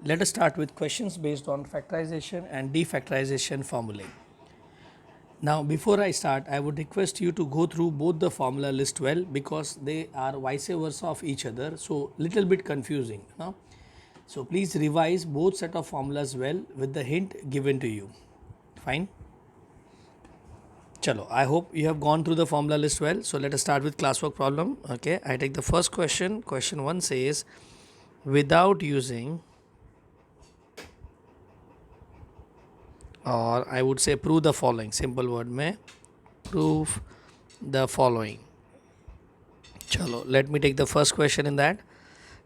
let us start with questions based on factorization and defactorization formulae. Now, before I start, I would request you to go through both the formula list well because they are vice versa of each other, so little bit confusing. No? So please revise both set of formulas well with the hint given to you. Fine. Chalo, I hope you have gone through the formula list well. So let us start with classwork problem. Okay, I take the first question. Question 1 says, without using, or I would say prove the following. Simple word में prove the following. Chalo, let me take the first question in that.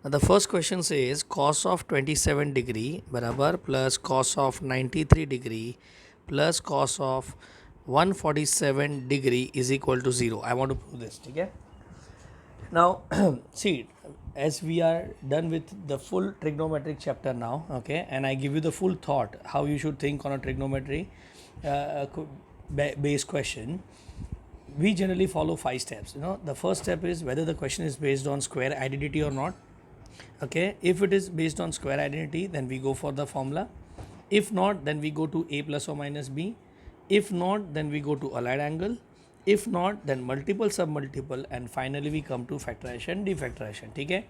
Now the first question says cos of 27 degree बराबर plus cos of 93 degree plus cos of 147 degree is equal to 0. I want to prove this. ठीक है. Now, see, as we are done with the full trigonometric chapter now, okay, and I give you the full thought how you should think on a trigonometry based question. We generally follow 5 steps. The first step is whether the question is based on square identity or not. Okay, if it is based on square identity, then we go for the formula. If not, then we go to a plus or minus b. If not, then we go to allied angle. If not, then multiple submultiple, and finally we come to factorization, defactorization. ठीक है.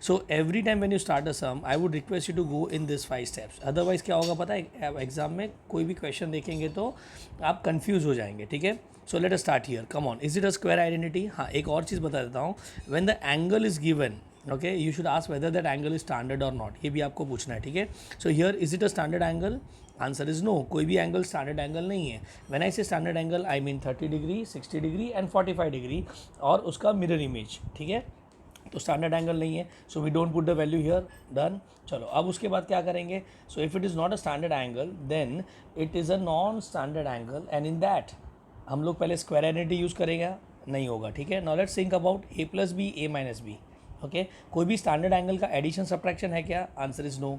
So every time when you start a sum, I would request you to go in this 5 steps. Otherwise क्या होगा पता है, exam में कोई भी question देखेंगे तो आप कंफ्यूज हो जाएंगे. ठीक है. So let us start here. Come on. Is it a square identity? हाँ, एक और चीज़ बता देता हूँ. When the angle is given, okay, you should ask whether that angle is standard or not. ये भी आपको पूछना है. ठीक है. So here is it a standard angle? Answer is no. कोई भी एंगल स्टैंडर्ड एंगल नहीं है. व्हेन आई से standard angle I mean 30 degree, 60 degree and 45 degree और उसका मिरर इमेज. ठीक है. तो स्टैंडर्ड एंगल नहीं है, so we don't put the value here. Done. चलो अब उसके बाद क्या करेंगे. So if it is not a standard angle then it is a non standard angle and in that हम लोग पहले स्क्वायर आइडेंटिटी यूज़ करेंगे. नहीं होगा. ठीक है. Now let's think about A plus B, A minus B. Okay, कोई भी स्टैंडर्ड एंगल का एडिशन सब्ट्रैक्शन है क्या? Answer is no.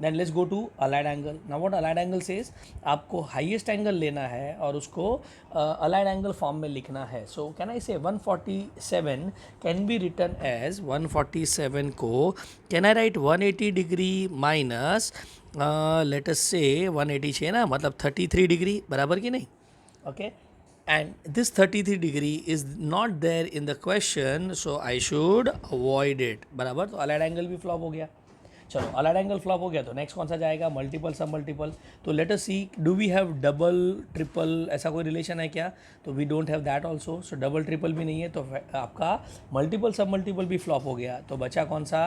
Then let's go to allied angle. Now what allied angle says, आपको हाईएस्ट एंगल लेना है और उसको अलाइड एंगल फॉर्म में लिखना है. सो कैन आई से 147 कैन बी रिटर्न एज 147 को can I right 180 degree minus let us से 180 चाहिए ना, मतलब 33 डिग्री. बराबर कि नहीं? Okay. And this 33 degree is not there in the question, so I should avoid it. बराबर. तो अलाइड एंगल भी फ्लॉप हो गया. चलो अलाइड एंगल फ्लॉप हो गया तो नेक्स्ट कौन सा जाएगा? मल्टीपल सब मल्टीपल. तो let us see, do we have double triple, ऐसा कोई रिलेशन है क्या? तो we don't have that also. So double triple भी नहीं है, तो आपका मल्टीपल सब मल्टीपल भी फ्लॉप हो गया. तो बचा कौन सा?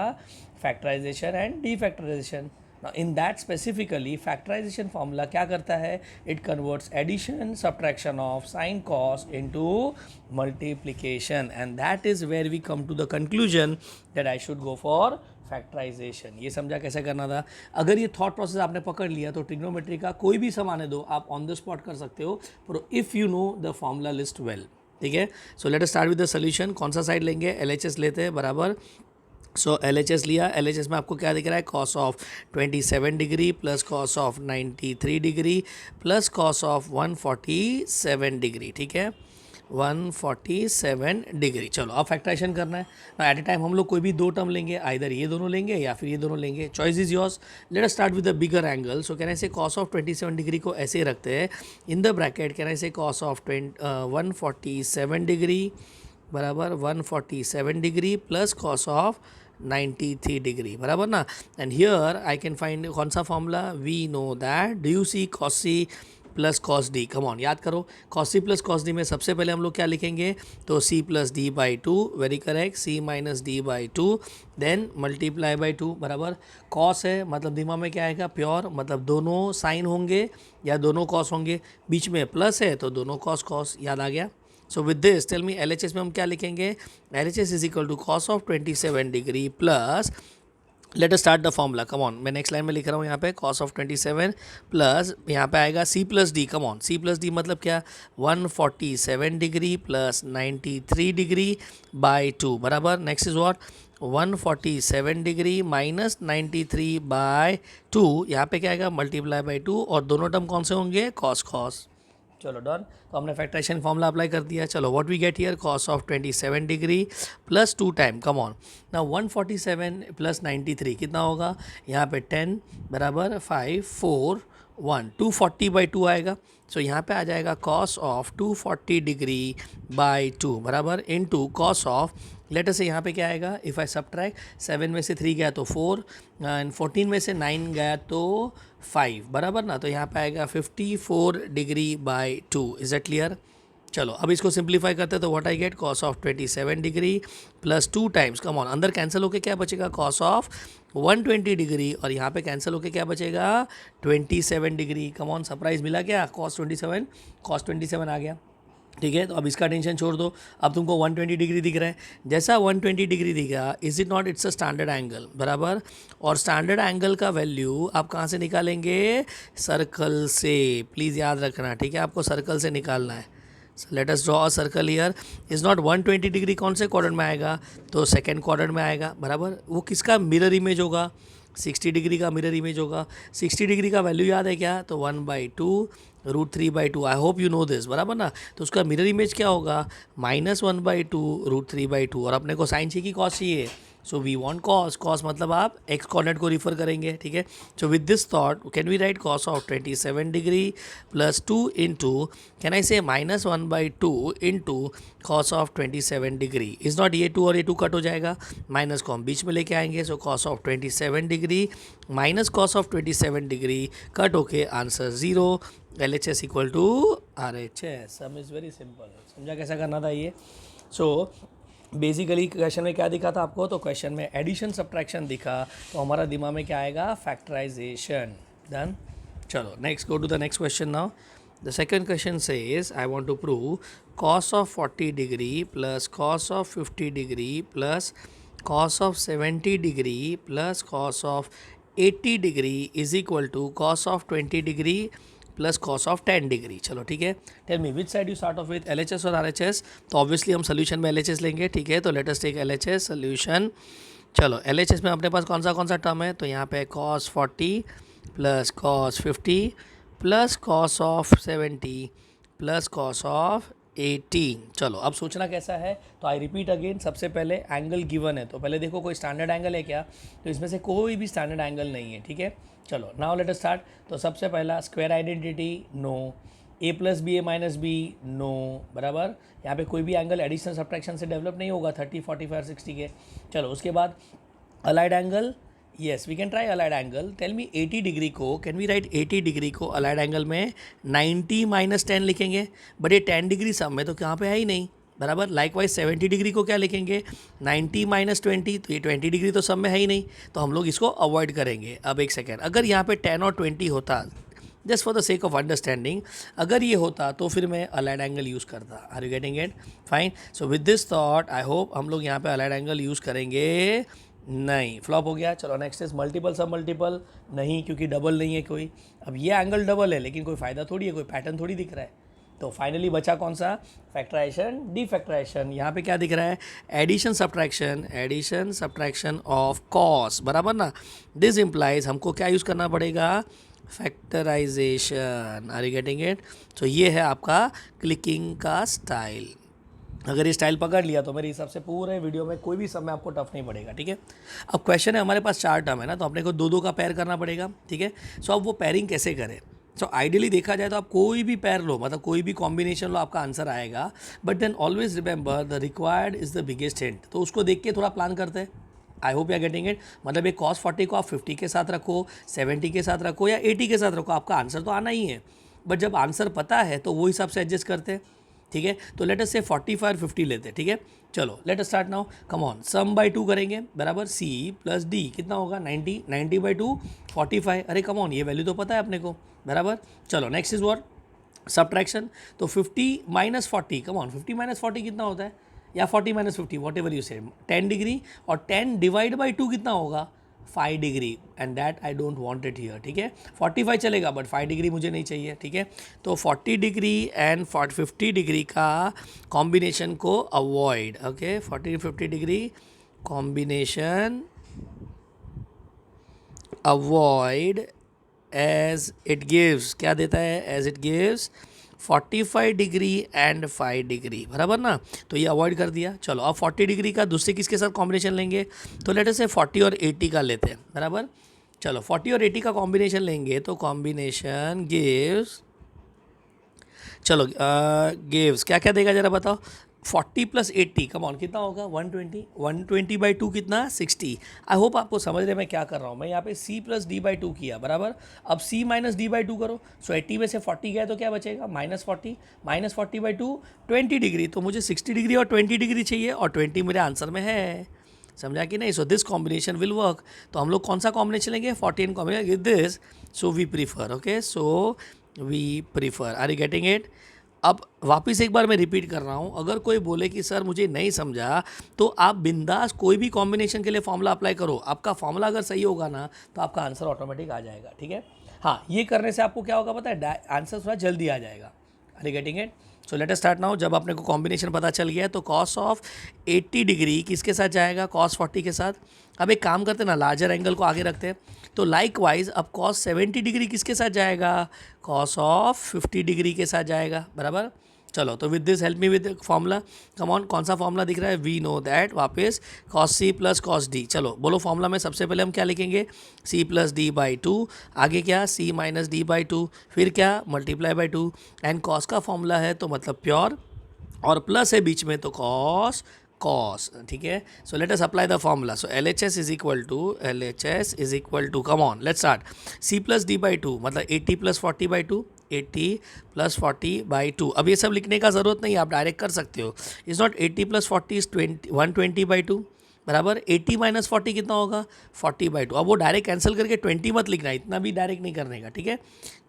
Factorization and defactorization. Now in that specifically factorization formula क्या करता है? It converts addition subtraction of sin cos into multiplication, and that is where we come to the conclusion that I should go for factorization. ये समझा कैसे करना था? अगर ये थॉट प्रोसेस आपने पकड़ लिया तो ट्रिग्नोमेट्री का कोई भी सम आने दो आप ऑन द स्पॉट कर सकते हो, पर if you know the formula list well. ठीक है. So let us start with the solution. कौन सा साइड लेंगे? LHS लेते हैं. बराबर. सो LHS लिया. LHS में आपको क्या दिख रहा है? Cos of 27 degree plus cos of 93 degree plus cos of 147 degree. ठीक है. 147 डिग्री. चलो अब फैक्टराइजेशन करना है. एट ए टाइम हम लोग कोई भी दो टर्म लेंगे, आइदर ये दोनों लेंगे या फिर ये दोनों लेंगे. Choice is yours. Let us start with the bigger angle. So can I say cos of 27 degree को ऐसे रखते हैं in the bracket. Can I say cos of 147 degree बराबर 147 degree plus cos of 93 degree. बराबर ना. And here I can find कौन सा formula? We know that. Do you see cos C plus cos D? Come on, याद करो. Cos C plus cos D में सबसे पहले हम लोग क्या लिखेंगे? तो C plus D by two. Very correct. C minus D by two then multiply by two. बराबर. कॉस है मतलब दिमाग में क्या आएगा? प्योर, मतलब दोनों साइन होंगे या दोनों कॉस होंगे. बीच में प्लस है तो दोनों कॉस कॉस. याद आ गया. So with this tell me LHS में हम क्या लिखेंगे? LHS is equal to cos of 27 degree plus, let us start the formula. Come on, मैं नेक्स्ट लाइन में लिख रहा हूँ यहाँ पे कॉस ऑफ 27 प्लस यहाँ पे आएगा c plus D. Come on, C plus d मतलब क्या? 147 degree plus 93 degree by two. बराबर. Next is what? 147 degree minus 93 by two. यहाँ पे क्या आएगा? Multiply by two. और दोनों टर्म कौन से होंगे? Cos cos. चलो डन। तो हमने फैक्टराइजेशन फॉर्मूला अप्लाई कर दिया। चलो what we get here, cos of 27 degree plus 2 time, come on ना 147 प्लस 93 कितना होगा, यहाँ पे 10 बराबर 5 4 1 240/2 आएगा। सो यहाँ पे आ जाएगा cos ऑफ 240 डिग्री बाई 2 बराबर इनटू cos ऑफ, लेटर से यहाँ पे क्या आएगा, इफ़ आई सब्ट्रैक्ट 7 में से 3 गया तो 4 एंड 14 में से 9 गया तो 5 बराबर ना, तो यहाँ पे आएगा 54 degree by 2। Is it clear? चलो अब इसको सिंप्लीफाई करते हैं तो what I gate, cos of 27 degree plus 2 times, come on अंदर कैंसिल होके क्या बचेगा, cos ऑफ 120 डिग्री और यहाँ पे कैंसिल होके क्या बचेगा 27 डिग्री। कम ऑन, सरप्राइज मिला क्या, cos 27 आ गया। ठीक है, तो अब इसका टेंशन छोड़ दो। अब तुमको 120 डिग्री दिख रहा है, जैसा 120 डिग्री दिखा, is it not, it's a standard angle बराबर। और स्टैंडर्ड एंगल का वैल्यू आप कहाँ से निकालेंगे, सर्कल से, प्लीज़ याद रखना, ठीक है, आपको सर्कल से निकालना है। Let us draw a circle here. Is not 120 degree कौन से क्वाड्रेंट में आएगा, तो सेकेंड क्वाड्रेंट में आएगा बराबर। वो किसका मिरर इमेज होगा, 60 डिग्री का मिरर इमेज होगा। 60 डिग्री का वैल्यू याद है क्या, तो 1/2 √3/2। आई होप यू नो दिस बराबर ना। तो उसका मिरर इमेज क्या होगा, -1/2 √3/2। और अपने को साइन चाहिए कि कॉस चाहिए, so we want cos. Cos मतलब आप एक्स कोऑर्डिनेट को रिफर करेंगे, ठीक है। So with this thought can we write cos of 27 degree plus 2 into, can I say -1/2 into cos of 27 degree. Is not, ये 2 और ये 2 कट हो जाएगा, माइनस को हम बीच में लेके आएंगे। So cos of 27 degree minus cos of 27 degree cut होके answer 0। LHS equal to RHS। Sum is very simple, समझा कैसा करना था ये। सो बेसिकली क्वेश्चन में क्या दिखा था आपको, तो क्वेश्चन में एडिशन सब्ट्रैक्शन दिखा, तो हमारा दिमाग में क्या आएगा, फैक्टराइजेशन। डन। चलो next, go to the next question now. The second question says I want to prove cos of 40 degree plus cos of 50 degree plus cos of 70 degree plus cos of 80 degree is equal to cos of 20 degree plus cos of 10 degree. चलो ठीक है, tell me which side you start off with, LHS और RHS। तो obviously हम solution में LHS लेंगे, ठीक है। तो let us take LHS solution. चलो LHS में अपने पास कौन सा टर्म है, तो यहाँ पे cos 40 plus cos 50 plus cos of 70 plus cos of 18। चलो अब सोचना कैसा है, तो आई रिपीट अगेन, सबसे पहले एंगल गिवन है, तो पहले देखो कोई स्टैंडर्ड एंगल है क्या, तो इसमें से कोई भी स्टैंडर्ड एंगल नहीं है, ठीक है। चलो नाउ लेट अस स्टार्ट। तो सबसे पहला square identity, no. a + b a - b, no बराबर। यहाँ पे कोई भी एंगल एडिशन सब्ट्रैक्शन से डेवलप नहीं होगा 30 45 और 60 के। चलो उसके बाद allied angle, yes we can try allied angle. Tell me 80 degree को, कैन वी राइट 80 डिग्री को अलाइड एंगल में 90 - 10 लिखेंगे, बट ये 10 डिग्री सब में तो कहाँ पे है ही नहीं बराबर। लाइकवाइज 70 डिग्री को क्या लिखेंगे, 90 - 20, तो ये 20 डिग्री तो सब में है ही नहीं, तो हम लोग इसको अवॉइड करेंगे। अब एक सेकेंड, अगर यहाँ पे 10 और 20 होता, just for the sake of understanding, अगर ये होता तो फिर मैं अलाइड एंगल यूज़ करता। Are you getting it, fine. So with this thought I hope हम लोग यहाँ पे अलाइड एंगल यूज़ करेंगे नहीं, फ्लॉप हो गया। चलो नेक्स्ट इज मल्टीपल सब मल्टीपल, नहीं क्योंकि डबल नहीं है कोई। अब ये एंगल डबल है लेकिन कोई फ़ायदा थोड़ी है, कोई पैटर्न थोड़ी दिख रहा है। तो फाइनली बचा कौन सा, फैक्टराइजेशन डिफैक्टराइजेशन। यहाँ पे क्या दिख रहा है, एडिशन सब्ट्रैक्शन ऑफ कॉस बराबर ना। दिस इम्प्लाइज हमको क्या यूज़ करना पड़ेगा, factorization. Are you getting it. तो ये है आपका क्लिकिंग का स्टाइल। अगर ये स्टाइल पकड़ लिया तो मेरे हिसाब से पूरे वीडियो में कोई भी समय आपको टफ नहीं पड़ेगा, ठीक है। अब क्वेश्चन है हमारे पास 4 टर्म है ना, तो अपने को 2 का पेयर करना पड़ेगा, ठीक है। सो अब वो पेयरिंग कैसे करें, सो आइडियली देखा जाए तो आप कोई भी पेयर लो, मतलब कोई भी कॉम्बिनेशन लो, आपका आंसर आएगा। But then always remember the required is the biggest hint. तो उसको देख के थोड़ा प्लान करते हैं। I hope you are getting it. मतलब एक cos 40 को आप 50 के साथ रखो, 70 के साथ रखो या 80 के साथ रखो, आपका आंसर तो आना ही है। बट जब आंसर पता है तो वो हिसाब से एडजस्ट करते हैं, ठीक है। तो लेट अस से 45 और 50 लेते हैं, ठीक है। चलो let us start now, come on. Sum by 2 करेंगे बराबर, C + D कितना होगा 90/2 45। अरे कम ऑन, ये वैल्यू तो पता है अपने को बराबर। चलो नेक्स्ट इज व्हाट, सब्ट्रैक्शन। तो 50 - 40, कम ऑन 50 - 40 कितना होता है, या 40 - 50 वॉट एवर यू से, 10 डिग्री। और 10/2 कितना होगा, 5 degree. And that I don't want it here, ठीक है। 45 चलेगा बट 5 डिग्री मुझे नहीं चाहिए, ठीक है। तो 40 डिग्री एंड 50 डिग्री का कॉम्बिनेशन को avoid, okay. 40 50 degree combination avoid as it gives, क्या देता है, as it gives 45 degree and 5 degree, बराबर ना, तो ये अवॉइड कर दिया। चलो अब 40 डिग्री का दूसरे किसके साथ कॉम्बिनेशन लेंगे, तो लेट अस से 40 और 80 का लेते हैं, बराबर। चलो 40 और 80 का कॉम्बिनेशन लेंगे तो कॉम्बिनेशन गिव्स, चलो गिव्स क्या क्या देगा जरा बताओ। 40 प्लस 80 कम ऑन कितना होगा 120, 120 बाई 2 कितना 60। आई होप आपको समझ रहे मैं क्या कर रहा हूँ। मैं यहाँ पे c प्लस डी बाई 2 किया, बराबर। अब c माइनस डी बाई 2 करो, सो 80 में से 40 गया तो क्या बचेगा -40, -40 बाई 2 20 डिग्री, तो मुझे 60 डिग्री और 20 डिग्री चाहिए और 20 मेरे आंसर में है, समझा कि नहीं। So this combination will work. तो हम लोग कौन सा कॉम्बिनेशन लेंगे 40 combination this, so we prefer, okay, so we prefer, are you getting it. अब वापस एक बार मैं रिपीट कर रहा हूँ, अगर कोई बोले कि सर मुझे नहीं समझा, तो आप बिंदास कोई भी कॉम्बिनेशन के लिए फॉर्मूला अप्लाई करो, आपका फॉर्मूला अगर सही होगा ना तो आपका आंसर ऑटोमेटिक आ जाएगा, ठीक है। हाँ, ये करने से आपको क्या होगा पता है, आंसर थोड़ा जल्दी आ जाएगा। Are you getting it. So let us start now. जब अपने को कॉम्बिनेशन पता चल गया है तो कॉस ऑफ 80 डिग्री किसके साथ जाएगा, कॉस 40 के साथ। अब एक काम करते हैं ना, लार्जर एंगल को आगे रखते हैं, तो लाइक वाइज अब कॉस 70 डिग्री किसके साथ जाएगा, कॉस ऑफ 50 डिग्री के साथ जाएगा, बराबर। चलो तो with this help me with formula, come on, कौन सा फॉर्मूला दिख रहा है, वी नो दैट, वापस cos C plus cos D. चलो बोलो फॉर्मूला में सबसे पहले हम क्या लिखेंगे, सी प्लस डी बाई 2, आगे क्या सी माइनस डी बाई 2, फिर क्या मल्टीप्लाई बाई 2, एंड कॉस का फॉर्मूला है तो मतलब प्योर, और प्लस है बीच में तो कॉस कॉस, ठीक है। So let us apply the formula. So LHS is equal to come on let's start, C plus D by 2 मतलब 80 प्लस 40 बाई 2, 80 प्लस 40 बाई 2। अब ये सब लिखने का ज़रूरत नहीं है, आप डायरेक्ट कर सकते हो। Is not 80 plus 40 is 120 by 2, बराबर। 80 माइनस 40 कितना होगा 40 बाई 2। अब वो डायरेक्ट कैंसिल करके 20 मत लिखना, इतना भी डायरेक्ट नहीं करने का, ठीक है।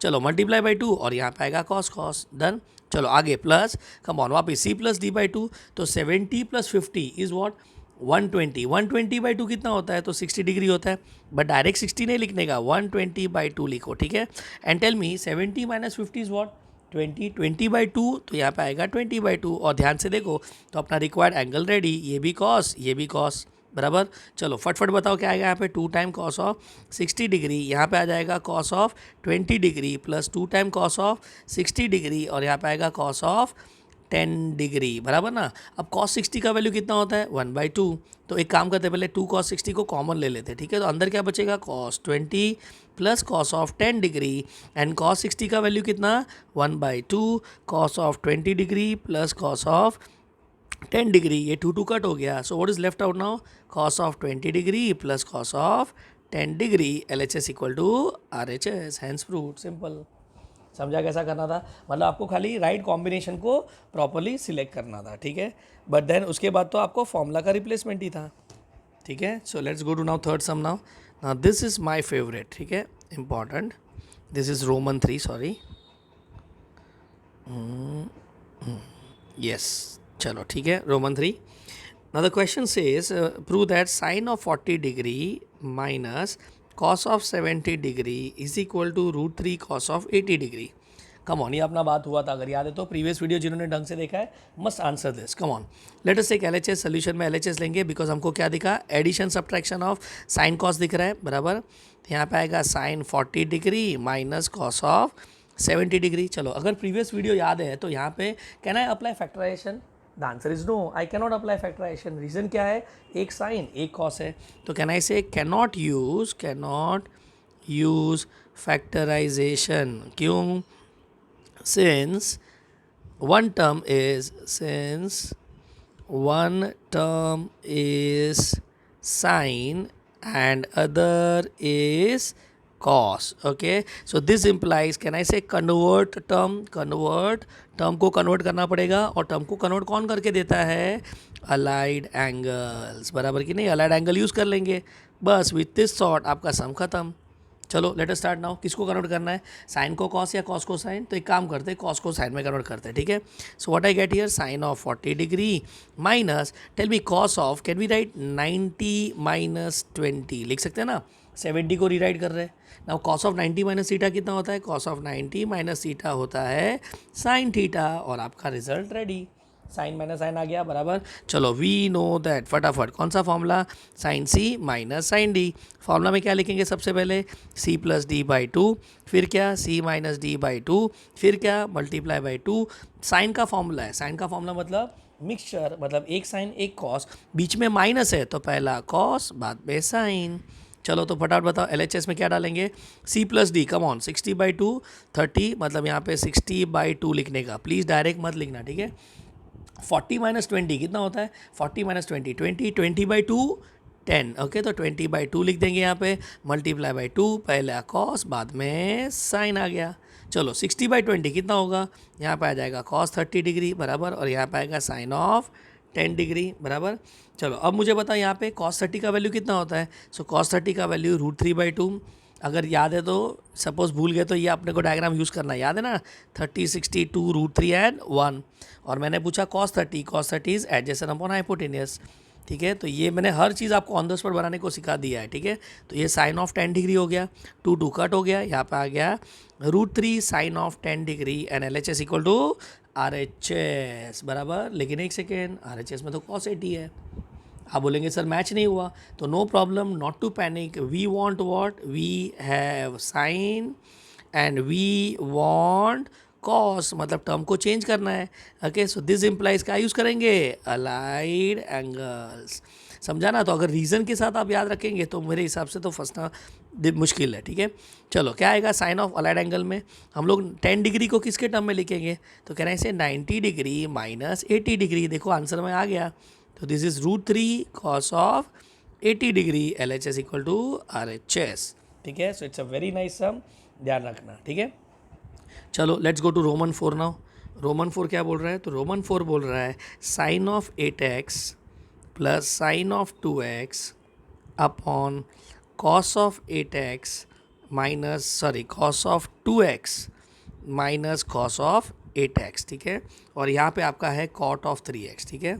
चलो मल्टीप्लाई बाई 2 और यहाँ पे आएगा कॉस कॉस, डन। चलो आगे प्लस, कम ऑन वापस सी प्लस डी बाई 2, तो 70 प्लस 50 इज़ वॉट 120, 120 बाई 2 कितना होता है तो 60 डिग्री होता है, बट डायरेक्ट 60 नहीं लिखने का, 120 बाई 2 लिखो, ठीक है। And tell me 70 minus 50 is what 20, 20 by 2, तो यहाँ पे आएगा 20 बाई 2, और ध्यान से देखो तो अपना रिक्वायर्ड एंगल रेडी, ये भी कॉस ये भी कॉस, बराबर। चलो फटफट बताओ क्या आएगा यहाँ पे, 2 टाइम कॉस ऑफ 60 डिग्री, यहाँ पे आ जाएगा cos of 20 degree plus 2 time cos of 60 degree, और यहाँ पे आएगा कॉस ऑफ 10 डिग्री, बराबर ना। अब कॉस 60 का वैल्यू कितना होता है 1/2, तो एक काम करते पहले 2 कॉस 60 को कॉमन ले लेते, ठीक है। तो अंदर क्या बचेगा cos 20 plus cos of 10 degree, and cos 60 का वैल्यू कितना 1/2 cos of 20 degree plus cos of 10 degree, ये 2 कट हो गया। So what is left out now, cos of 20 degree plus cos of 10 degree, LHS equal to RHS, hence proved, simple. समझा कैसा करना था, मतलब आपको खाली राइट कॉम्बिनेशन को प्रॉपरली सिलेक्ट करना था, ठीक है। बट देन उसके बाद तो आपको फॉर्मूला का रिप्लेसमेंट ही था, ठीक है। So let's go to now third sum now. Now this is my favourite, ठीक है, important. This is roman 3, sorry, yes, चलो ठीक है, roman 3। Now the question says prove that sine of 40 degree minus cos of 70 degree is equal to √3 cos of 80 degree. Come on, ये अपना बात हुआ था, अगर याद है तो प्रीवियस वीडियो जिन्होंने ढंग से देखा है must answer this. Come on, let us take LHS, solution में LHS लेंगे, बिकॉज हमको क्या दिखा, addition subtraction of sine cos दिख रहा है, बराबर। यहाँ पे आएगा sine 40 degree minus cos of 70 degree. चलो अगर प्रीवियस वीडियो याद है तो यहाँ पे can I apply factorisation, the answer is no, I cannot apply factorisation. Reason क्या है, एक साइन एक कॉस है, तो कैन आई से कैनॉट यूज फैक्टराइजेशन, क्यों, since one term is sine and other is cos, okay, so this implies, can I say convert term को convert करना पड़ेगा, और टर्म को कन्वर्ट कौन करके देता है, अलाइड एंगल्स, बराबर कि नहीं, अलाइड एंगल यूज़ कर लेंगे, बस विथ दिस सॉर्ट आपका सम खत्म। चलो लेट अस स्टार्ट नाउ, किसको कन्वर्ट करना है, साइन को कॉस या कॉस को साइन, तो एक काम करते हैं कॉस को साइन में कन्वर्ट करते हैं, ठीक है। So what I get here, sine of 40 degree minus, tell me cos of, can we write 90 minus 20, लिख सकते हैं ना, 70 को रीराइट कर रहे हैं। Now cos of 90 minus theta कितना होता है, कॉस ऑफ 90 माइनस थीटा होता है साइन थीटा, और आपका result ready. Sine minus sine आ गया बराबर। चलो वी नो दैट, फटाफट कौन सा formula, sine c minus sine d. Formula में क्या लिखेंगे सबसे पहले, c plus D by two, फिर क्या c minus D by two, फिर क्या मल्टीप्लाई बाई टू। साइन का फॉर्मूला है, साइन का फॉर्मूला मतलब मिक्सचर, मतलब एक साइन एक कॉस, बीच में माइनस है तो पहला कॉस बाद में साइन। चलो तो फटाफट बताओ LHS में क्या डालेंगे, C plus D, come on, 60/2 30, मतलब यहाँ पे 60/2 लिखने का, प्लीज़ डायरेक्ट मत लिखना, ठीक है। 40 - 20 कितना होता है, 40 - 20 20, 20/2 10, ओके, तो 20/2 लिख देंगे यहाँ पे, मल्टीप्लाई बाई 2, पहला कॉस बाद में साइन आ गया। चलो 60/20 कितना होगा, यहाँ पे आ जाएगा कॉस 30 डिग्री बराबर, और यहाँ पे आएगा साइन ऑफ 10 डिग्री बराबर। चलो अब मुझे बताओ यहाँ पे cos 30 का वैल्यू कितना होता है, सो cos 30 का वैल्यू √3/2। अगर याद है तो, सपोज भूल गए तो ये अपने को डायग्राम यूज़ करना याद है ना, 30 60 2 √3 एंड 1, और मैंने पूछा cos 30 is adjacent upon hypotenuse, ठीक है। तो ये मैंने हर चीज़ आपको ऑन द स्पॉट बनाने को सिखा दिया है, ठीक है। तो ये साइन ऑफ 10 डिग्री हो गया, 2 कट हो गया, यहाँ पे आ गया √3 sine of 10 degree, and LHS equal to RHS बराबर। लेकिन एक सेकेंड, RHS में तो cos 80 है, आप बोलेंगे सर मैच नहीं हुआ, तो no problem, not to panic, we want what, we have sine and we want cos, मतलब टर्म को चेंज करना है, ओके। सो दिस इम्प्लाइज क्या यूज़ करेंगे, अलाइड एंगल्स, समझा ना। तो अगर रीज़न के साथ आप याद रखेंगे तो मेरे हिसाब से तो फंसना मुश्किल है, ठीक है। चलो क्या आएगा, साइन ऑफ अलाइड एंगल में हम लोग 10 डिग्री को किसके टर्म में लिखेंगे, तो कह रहे हैं इसे 90 डिग्री माइनस 80 डिग्री, देखो आंसर में आ गया। तो this is √3 cos of 80 degree, LHS equal to RHS, ठीक है। So it's a very nice sum, ध्यान रखना, ठीक है। चलो let's go to roman 4 now. Roman 4 क्या बोल रहा है, तो रोमन 4 बोल रहा है sine of 8x plus sine of 2x upon cos of 8x minus, sorry, cos of 2x minus cos of 8x, ठीक है। और यहाँ पे आपका है कॉट ऑफ 3x, ठीक है।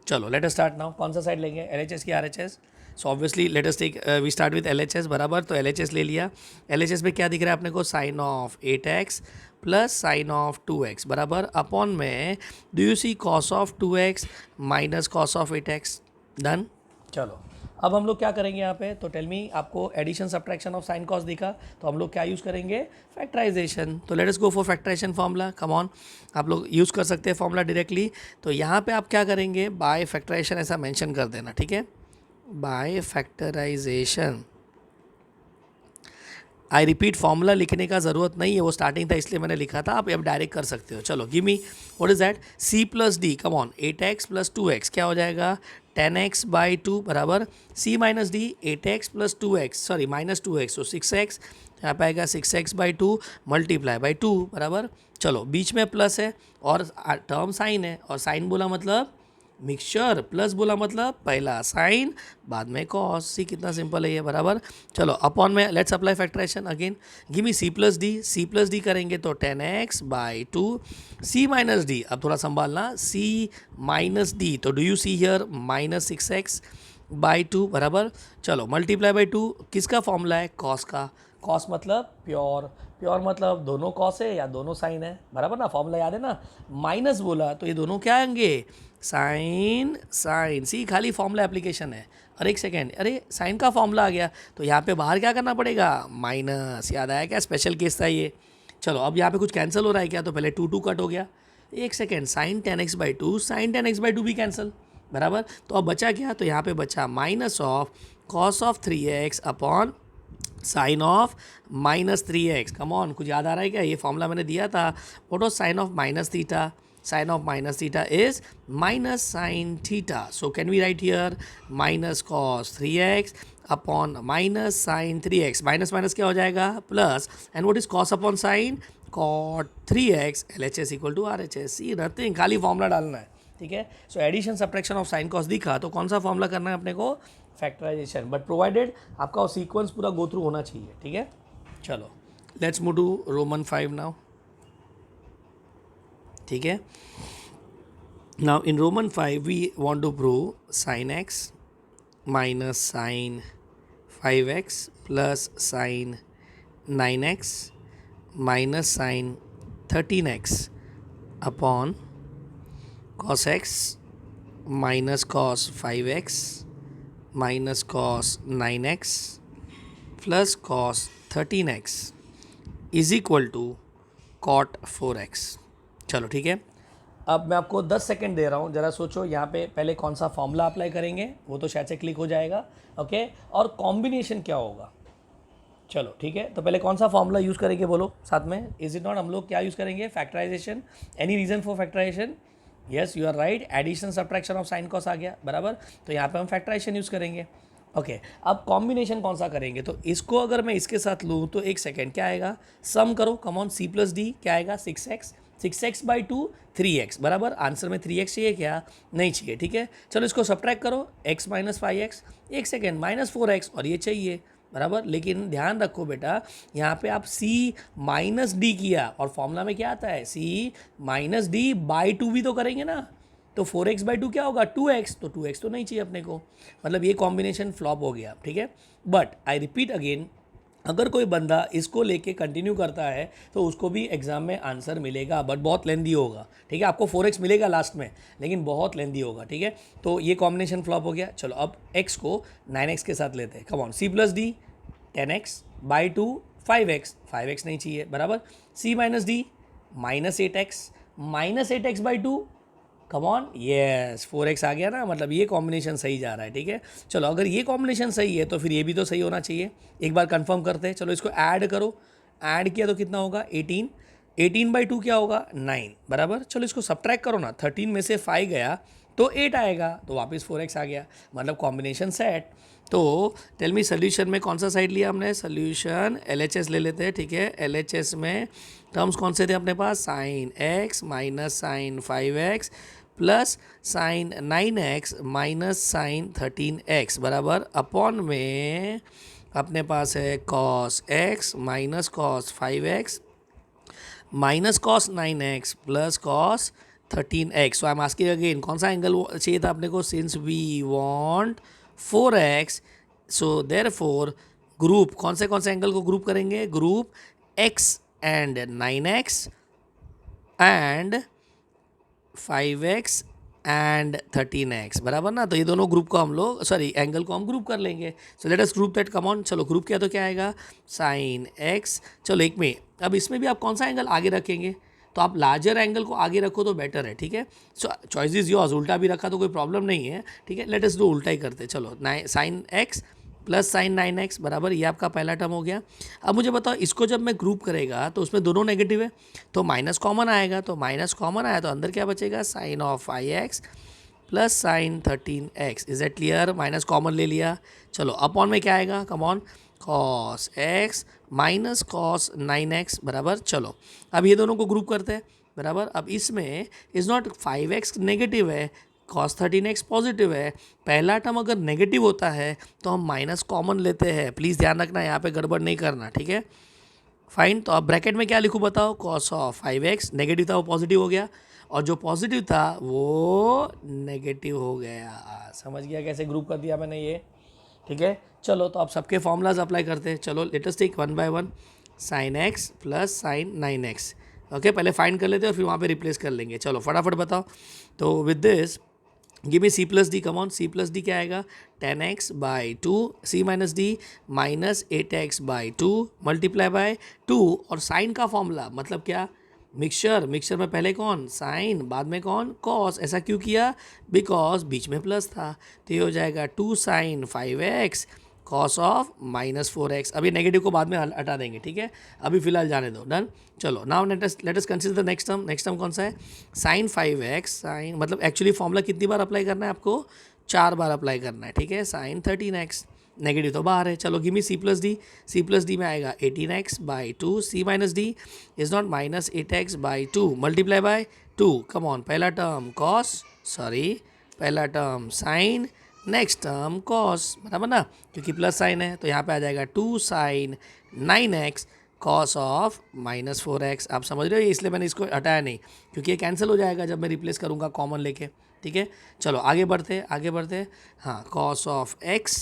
चलो लेट अस स्टार्ट नाउ, कौन सा साइड लेंगे, LHS की RHS। So obviously let us take, we start with LHS बराबर, तो LHS ले लिया। LHS में क्या दिख रहा है अपने को, sine of 8x plus sine of 2x बराबर, अपॉन में do you see cos of 2x minus cos of 8x, done. चलो अब हम लोग क्या करेंगे यहाँ पे, तो टेल मी, आपको addition subtraction of sine cos दिखा, तो हम लोग क्या यूज़ करेंगे, फैक्टराइजेशन। तो let us go for factorisation formula, come on, आप लोग यूज़ कर सकते हैं फार्मूला डायरेक्टली। तो यहाँ पे आप क्या करेंगे, बाय फैक्टराइजेशन ऐसा मेंशन कर देना, ठीक है, by factorisation. I repeat, formula लिखने का ज़रूरत नहीं है, वो स्टार्टिंग था इसलिए मैंने लिखा था, आप अब डायरेक्ट कर सकते हो। चलो give me, what is that, c plus D, come on, 8x plus 2x क्या हो जाएगा, 10x/2 बराबर, c minus d 8x plus 2x, sorry minus 2x, तो 6x, यहाँ पे आएगा 6x/2 मल्टीप्लाई बाई 2 बराबर। चलो बीच में प्लस है और टर्म साइन है, और साइन बोला मतलब मिक्सचर, प्लस बोला मतलब पहला साइन बाद में कॉस, सी कितना सिंपल है ये बराबर। चलो अपॉन में let's apply factorisation again, give me C plus D करेंगे तो 10x/2, सी माइनस डी, अब थोड़ा संभालना, सी माइनस डी, तो do you see here minus 6x/2 बराबर। चलो मल्टीप्लाई बाई 2, किसका फॉर्मूला है, कॉस का, कॉस मतलब प्योर, प्योर मतलब दोनों कॉस है या दोनों साइन है बराबर ना, फॉर्मूला याद है ना। माइनस बोला तो ये दोनों क्या आएंगे, साइन साइन, सी खाली फॉर्मूला एप्लीकेशन है। और एक सेकेंड, अरे साइन का फॉर्मूला आ गया तो यहाँ पे बाहर क्या करना पड़ेगा, माइनस, याद आया क्या, स्पेशल केस था ये। चलो अब यहाँ पे कुछ कैंसिल हो रहा है क्या, तो पहले 2 कट हो गया, एक second, sign 10x/2, sign 10x/2 भी कैंसिल बराबर। तो अब बचा क्या, तो यहाँ पे बचा minus of cos of 3x upon sine of minus 3x, come on, कुछ याद आ रहा है क्या, ये फॉर्मूला मैंने दिया था, what was sine of minus theta, sine of minus theta is minus sine theta, so can we write here minus cos 3x upon minus sine 3x, minus minus क्या हो जाएगा, plus, and what is cos upon sine, cot 3x, LHS equal to RHS, see nothing, खाली formula डालना है, ठीक है। So addition subtraction of sine cos दिखा, तो कौन सा फॉर्मूला करना है अपने को, फैक्टराइजेशन, बट प्रोवाइडेड आपका सीक्वेंस पूरा गो थ्रू होना चाहिए, ठीक है। चलो let's move to roman 5 now, ठीक है। Now in roman 5 we want to prove sine x minus sine 5x plus sine 9x minus sine 13x upon cos x minus cos 5x minus cos 9x plus cos 13x is equal to cot 4x। चलो ठीक है, अब मैं आपको 10 second दे रहा हूँ, ज़रा सोचो यहाँ पे पहले कौन सा फॉर्मूला अप्लाई करेंगे, वो तो शायद से क्लिक हो जाएगा। ओके, और कॉम्बिनेशन क्या होगा। चलो ठीक है, तो पहले कौन सा फॉर्मूला यूज़ करेंगे बोलो साथ में। इज इट नॉट, हम लोग क्या यूज़ करेंगे, factorization. Any reason for factorization. Yes you are right, addition subtraction of sine cos आ गया बराबर, तो यहाँ पे हम फैक्टराइजेशन यूज़ करेंगे। ओके अब कॉम्बिनेशन कौन सा करेंगे, तो इसको अगर मैं इसके साथ लूँ तो एक सेकेंड क्या आएगा, सम करो कमॉन, सी प्लस डी क्या आएगा 6x, 6x बाई 2 3x बराबर। आंसर में 3x चाहिए क्या, नहीं चाहिए, ठीक है। चलो इसको सब्ट्रैक्ट करो, x माइनस 5x, एक सेकेंड माइनस 4x और ये चाहिए बराबर। लेकिन ध्यान रखो बेटा, यहाँ पे आप c माइनस डी किया और फॉर्मूला में क्या आता है, c माइनस डी बाई 2 भी तो करेंगे ना, तो 4x बाई 2 क्या होगा 2x, तो 2x तो नहीं चाहिए अपने को, मतलब ये कॉम्बिनेशन फ्लॉप हो गया, ठीक है। बट आई रिपीट अगेन, अगर कोई बंदा इसको लेके कंटिन्यू करता है तो उसको भी एग्जाम में आंसर मिलेगा, बट बहुत लेंदी होगा, ठीक है। आपको 4x मिलेगा लास्ट में, लेकिन बहुत लेंदी होगा, ठीक है। तो ये कॉम्बिनेशन फ्लॉप हो गया। चलो अब x को 9x के साथ लेते हैं, come on, C plus D 10x by 2 5x, 5x नहीं चाहिए बराबर, c minus D minus 8x by 2, come on, yes 4x आ गया ना, मतलब ये कॉम्बिनेशन सही जा रहा है, ठीक है। चलो अगर ये कॉम्बिनेशन सही है तो फिर ये भी तो सही होना चाहिए, एक बार कंफर्म करते हैं। चलो इसको ऐड करो, ऐड किया तो कितना होगा 18, 18 बाई 2 क्या होगा 9 बराबर। चलो इसको सब्ट्रैक्ट करो ना, 13 में से 5 गया तो 8 आएगा, तो वापस 4x आ गया, मतलब कॉम्बिनेशन सेट। तो टेल मी सोल्यूशन में कौन सा साइड लिया हमने, सोल्यूशन LHS ले लेते हैं, ठीक है। LHS में टर्म्स कौन से थे अपने पास, sine x minus sine 5x plus sine 9x minus sine 13x बराबर, अपॉन में अपने पास है cos x minus cos 5x minus cos 9x plus cos 13x। So I am asking again, कौन सा एंगल चाहिए था अपने को, since we want 4x, so therefore group कौन से एंगल को ग्रुप करेंगे, group x and 9x and 5x and 13x बराबर ना, तो ये दोनों ग्रुप को हम लोग, सॉरी एंगल को हम ग्रुप कर लेंगे। सो let us group that, come on, चलो ग्रुप किया तो क्या आएगा साइन x। चलो एक में, अब इसमें भी आप कौन सा एंगल आगे रखेंगे, तो आप लार्जर एंगल को आगे रखो तो बेटर है, ठीक है। सो चॉइस इज योर्स, उल्टा भी रखा तो कोई प्रॉब्लम नहीं है, ठीक है। लेट अस डू उल्टा ही करते, चलो sign x plus sine 9x बराबर, ये आपका पहला टर्म हो गया। अब मुझे बताओ, इसको जब मैं ग्रुप करेगा तो उसमें दोनों नेगेटिव है, तो माइनस कॉमन आएगा, तो माइनस कॉमन आया तो अंदर क्या बचेगा, sine of 5x plus sine 13x। Is that clear, minus common ले लिया। चलो अपॉन में क्या आएगा, come on, cos x minus cos 9x बराबर। चलो अब ये दोनों को ग्रुप करते हैं बराबर। अब इसमें इज़ नॉट 5x नेगेटिव है, cos 13x पॉजिटिव है, पहला टर्म अगर नेगेटिव होता है तो हम माइनस कॉमन लेते हैं, प्लीज़ ध्यान रखना, यहाँ पे गड़बड़ नहीं करना, ठीक है। फाइन, तो अब ब्रैकेट में क्या लिखूँ बताओ, cos ऑफ 5x, नेगेटिव था वो पॉजिटिव हो गया, और जो पॉजिटिव था वो नेगेटिव हो गया। समझ गया कैसे ग्रुप कर दिया मैंने ये, ठीक है। चलो तो आप सबके फॉर्मूलाज अप्लाई करते हैं, चलो let us take 1 by 1, sine x plus sine 9x। Okay, पहले फाइंड कर लेते हैं और फिर वहाँ पे रिप्लेस कर लेंगे। चलो फटाफट बताओ, तो with this give me C plus D, come on, C plus D क्या आएगा 10x by 2, C minus D minus 8x by 2 multiply by 2, और साइन का फॉर्मूला मतलब क्या, मिक्सचर, मिक्सचर में पहले कौन साइन बाद में कौन कॉस, ऐसा क्यों किया, बिकॉज बीच में प्लस था, तो ये हो जाएगा 2 sign 5x cos of minus 4x। अभी नेगेटिव को बाद में हटा देंगे, ठीक है, अभी फिलहाल जाने दो, डन। चलो now let us consider the next term. Next term कौन सा है, साइन 5x, साइन मतलब एक्चुअली फॉर्मूला कितनी बार अप्लाई करना है आपको, 4 बार अप्लाई करना है, ठीक है। साइन 13x, नेगेटिव तो बाहर है, चलो give me C plus D, C plus D में आएगा 18x by 2, C minus D is not minus 8x by 2 multiply by 2, come on, पहला टर्म कॉस, सॉरी पहला term sine, next term cos बराबर ना, क्योंकि प्लस साइन है तो यहाँ पे आ जाएगा 2 sign 9x cos of minus 4x। आप समझ रहे हो, इसलिए मैंने इसको हटाया नहीं, क्योंकि ये कैंसिल हो जाएगा जब मैं रिप्लेस करूँगा कॉमन लेके, ठीक है। चलो आगे बढ़ते, हाँ, cos of x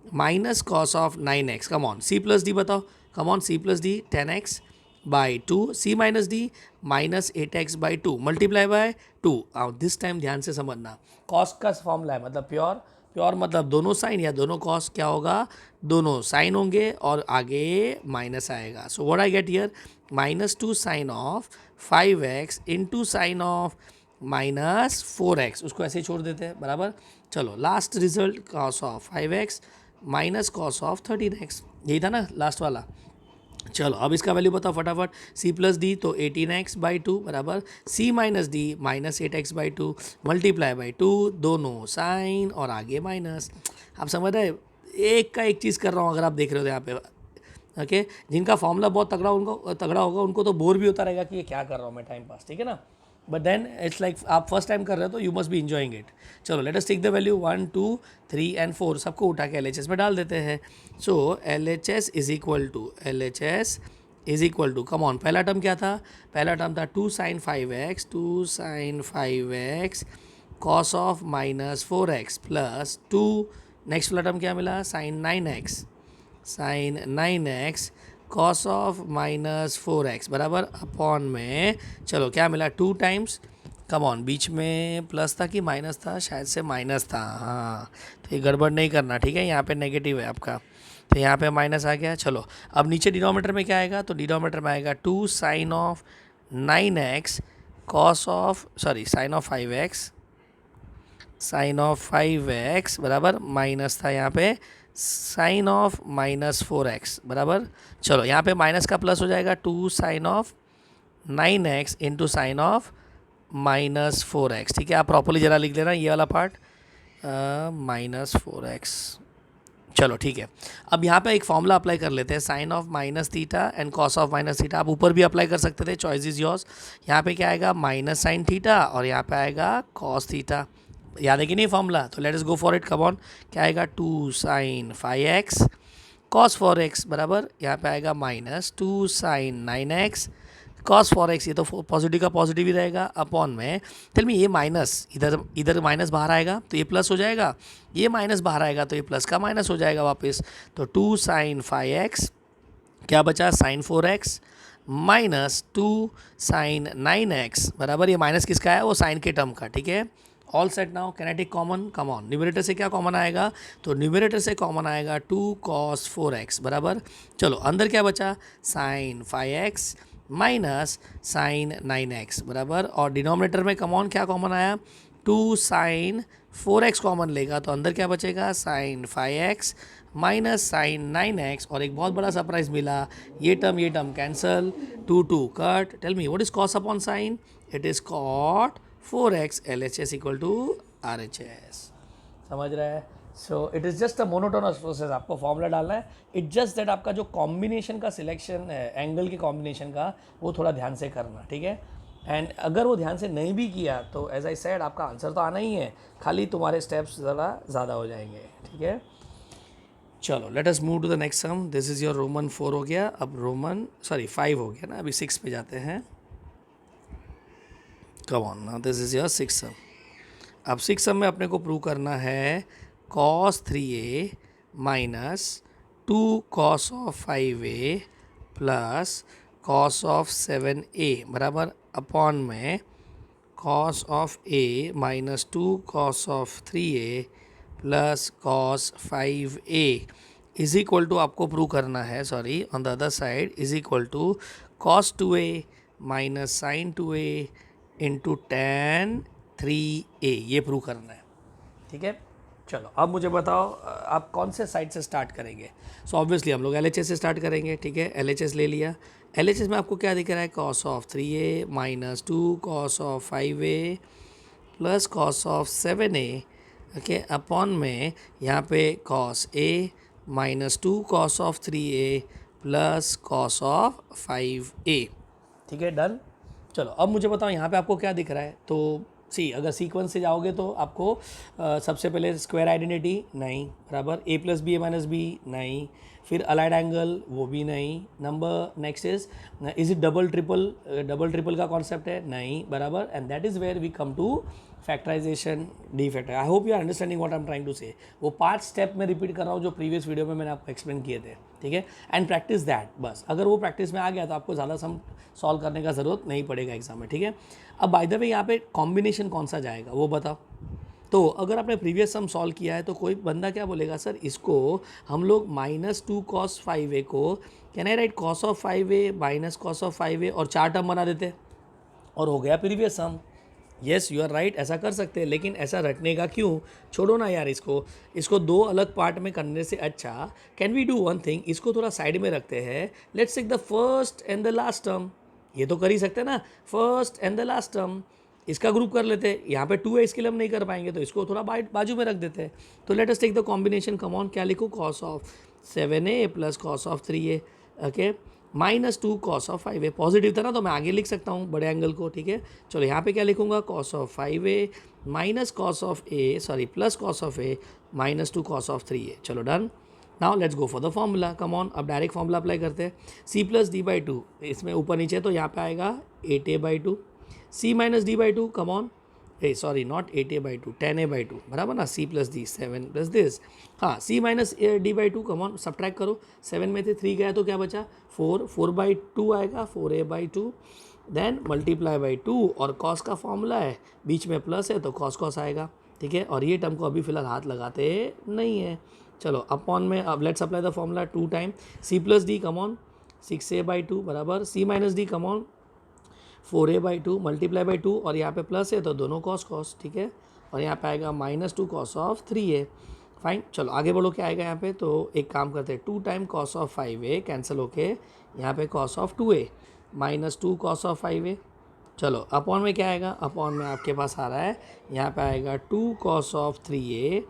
minus cos of 9x, come on, C plus d बताओ, come on, C plus D 10x by two, c minus D minus 8x by two multiply by two. अब this time ध्यान से समझना, cos का formula है, मतलब pure, pure मतलब दोनों साइन या दोनों कॉस क्या होगा, दोनों साइन होंगे और आगे माइनस आएगा। So what I get here, minus two sine of 5x into sine of minus 4x, उसको ऐसे ही छोड़ देते हैं बराबर। चलो last result cos of 5x minus cos of 13x, यही था ना लास्ट वाला। चलो अब इसका वैल्यू बताओ फटाफट, c प्लस डी तो 18x बाई टू बराबर c minus D minus 8x by two multiply by to, दोनों साइन और आगे माइनस। आप समझ रहे, एक का एक चीज़ कर रहा हूँ अगर आप देख रहे हो यहाँ पे। ओके, जिनका फॉर्मूला बहुत तगड़ा होगा उनको तो बोर भी होता रहेगा कि ये क्या कर रहा हूँ मैं टाइम पास, ठीक है ना। बट देन इट्स लाइक आप फर्स्ट टाइम कर रहे हो तो you must be enjoying it. चलो let us take the value 1 2 3 and 4 सबको उठा के LHS में डाल देते हैं। So LHS is equal to come on, पहला टर्म क्या था, पहला टर्म था 2 sin 5x cos of minus 4x plus 2, next वाला टर्म क्या मिला, sin 9x cos of minus 4x बराबर अपॉन में, चलो क्या मिला 2 टाइम्स, कम ऑन बीच में प्लस था कि माइनस था, शायद से माइनस था, हाँ तो ये गड़बड़ नहीं करना, ठीक है, यहाँ पे नेगेटिव है आपका तो यहाँ पे माइनस आ गया। चलो अब नीचे डिनोमीटर में क्या आएगा, तो डिनोमीटर में आएगा 2 sine of 9x cos of sine of 5x बराबर माइनस था यहाँ पे साइन ऑफ माइनस 4x बराबर। चलो यहाँ पे माइनस का प्लस हो जाएगा 2 sine of 9x into sine of minus 4x, ठीक है, आप प्रॉपर्ली ज़रा लिख लेना ये वाला पार्ट माइनस 4x। चलो ठीक है, अब यहाँ पे एक फॉर्मूला अप्लाई कर लेते हैं, sine of minus theta and cos of minus theta, आप ऊपर भी अप्लाई कर सकते थे, चॉइस इज योर्स। यहाँ पे क्या आएगा, माइनस साइन थीटा और यहाँ पे आएगा कॉस थीटा, याद है कि नहीं फॉर्मूला, तो let us go for it, come on, क्या आएगा 2 साइन 5x कॉस 4x बराबर, यहाँ पे आएगा minus 2 sign 9x cos 4x, ये तो पॉजिटिव का पॉजिटिव ही रहेगा अपॉन में, टेल मी ये माइनस इधर माइनस बाहर आएगा तो ये प्लस हो जाएगा, ये माइनस बाहर आएगा तो ये प्लस का माइनस हो जाएगा वापस, तो 2 साइन 5x क्या बचा sign 4x minus 2 sign 9x बराबर, ये माइनस किसका है, वो साइन के टर्म का, ठीक है। All set now, kinetic common, come on, numerator से क्या कॉमन आएगा, तो न्यूमरेटर से कॉमन आएगा 2 cos 4x बराबर। चलो अंदर क्या बचा, sign 5x minus sign 9x बराबर, और डिनोमिनेटर में कम ऑन क्या कॉमन आया, 2 साइन 4x कॉमन लेगा तो अंदर क्या बचेगा, sign 5x minus sign 9x, और एक बहुत बड़ा सरप्राइज मिला, ये term cancel, 2 cut, tell me what is cos upon sine, it is cot 4x, LHS equal to RHS, समझ रहा है। So it is just a monotonous process, आपको फॉर्मूला डालना है, इट जस्ट दैट आपका जो कॉम्बिनेशन का सिलेक्शन है एंगल के कॉम्बिनेशन का, वो थोड़ा ध्यान से करना, ठीक है। एंड अगर वो ध्यान से नहीं भी किया तो एज आई सेड आपका आंसर तो आना ही है, खाली तुम्हारे स्टेप्स ज़रा ज़्यादा हो जाएंगे, ठीक है। चलो let us move to the next sum, this is your roman 4 हो गया, अब रोमन 5 हो गया ना, अभी 6 पे जाते हैं, come on now this is your 6 सम। अब 6 सम में अपने को प्रूव करना है cos 3a minus 2 cos of 5a plus cos of 7a बराबर अपॉन में cos of a minus 2 cos of 3a plus cos 5a is equal to, आपको prove करना है, sorry on the other side, is equal to cos 2a minus sine 2a into tan 3a, ये prove करना है, ठीक है। चलो अब मुझे बताओ आप कौन से साइड से स्टार्ट करेंगे। सो ऑब्वियसली हम लोग LHS से स्टार्ट करेंगे, ठीक है, LHS ले लिया। LHS में आपको क्या दिख रहा है, cos of 3a minus 2 cos of 5a plus cos of 7a, okay, upon में यहाँ पे cos a minus 2 cos of 3a plus cos of 5a, ठीक है, डन। चलो अब मुझे बताओ यहाँ पे आपको क्या दिख रहा है, तो अगर सीक्वेंस से जाओगे तो आपको सबसे पहले स्क्वायर आइडेंटिटी नहीं बराबर, a plus B A minus B नहीं, फिर अलाइड एंगल वो भी नहीं, number next is it double triple का कॉन्सेप्ट है नहीं बराबर, and that is where we come to factorisation, D factor. I hope you are understanding what I am trying to say. वो 5 स्टेप में repeat कर रहा हूँ जो प्रीवियस वीडियो में मैंने आपको एक्सप्लेन किए थे, ठीक है। एंड प्रैक्टिस दैट, बस अगर वो प्रैक्टिस में आ गया तो आपको ज़्यादा सम सॉल्व करने का ज़रूरत नहीं पड़ेगा एग्जाम में, ठीक है। अब बाय द वे यहाँ पे कॉम्बिनेशन कौन सा जाएगा वो बताओ। तो अगर आपने प्रीवियस सम सॉल्व किया है तो कोई बंदा क्या बोलेगा, सर इसको हम लोग -2 cos 5a को can I write cos of 5a minus cos of 5a और 4 टर्म बना देते और हो गया previous sum. Yes you are right, ऐसा कर सकते हैं, लेकिन ऐसा रखने का क्यों, छोड़ो ना यार इसको 2 अलग पार्ट में करने से अच्छा can we do one thing, इसको थोड़ा साइड में रखते हैं। Let's take the first and the last term, ये तो कर ही सकते हैं ना, first and the last term इसका ग्रुप कर लेते हैं। यहाँ पे 2 है, इसके लिए हम नहीं कर पाएंगे तो इसको थोड़ा बाजू में रख देते हैं। तो let us take the combination, come on, क्या लिखूँ, cos of 7a plus cos of 3a, okay, -2 cos of 5a, positive था ना तो मैं आगे लिख सकता हूँ बड़े एंगल को, ठीक है। चलो यहाँ पे क्या लिखूँगा, cos of 5a minus cos of a, sorry plus cos of a -2 cos of 3a। चलो done. Now let's go for the formula, come on, अब डायरेक्ट फॉर्मूला अप्लाई करते हैं। c प्लस d/2, इसमें ऊपर नीचे तो यहाँ पे आएगा 8a/2, c minus d/2, come on, sorry not 8a/2, 10a/2, बराबर ना, c plus D 7 plus this, हाँ c minus d/2, come on, subtract करो, 7 में से 3 गया तो क्या बचा, 4/2 आएगा, 4a/2, देन मल्टीप्लाई बाई 2 और cos का फॉर्मूला है, बीच में प्लस है तो cos आएगा, ठीक है। और ये टर्म को अभी फिलहाल हाथ लगाते नहीं है। चलो अपॉन में, अब let's apply the formula 2 time c plus D, come on, 6a/2 बराबर c minus D, come on, 4a/2 multiply by 2 और यहाँ पे प्लस है तो दोनों cos, ठीक है। और यहाँ पे आएगा -2 cos ऑफ 3a, फाइन। चलो आगे बढ़ो, क्या आएगा यहाँ पे, तो एक काम करते हैं, 2 time cos of 5a cancel होके यहाँ पे cos of 2a -2 cos of 5a। चलो अपॉन में क्या आएगा, अपॉन में आपके पास आ रहा है, यहाँ पे आएगा 2 cos ऑफ 3a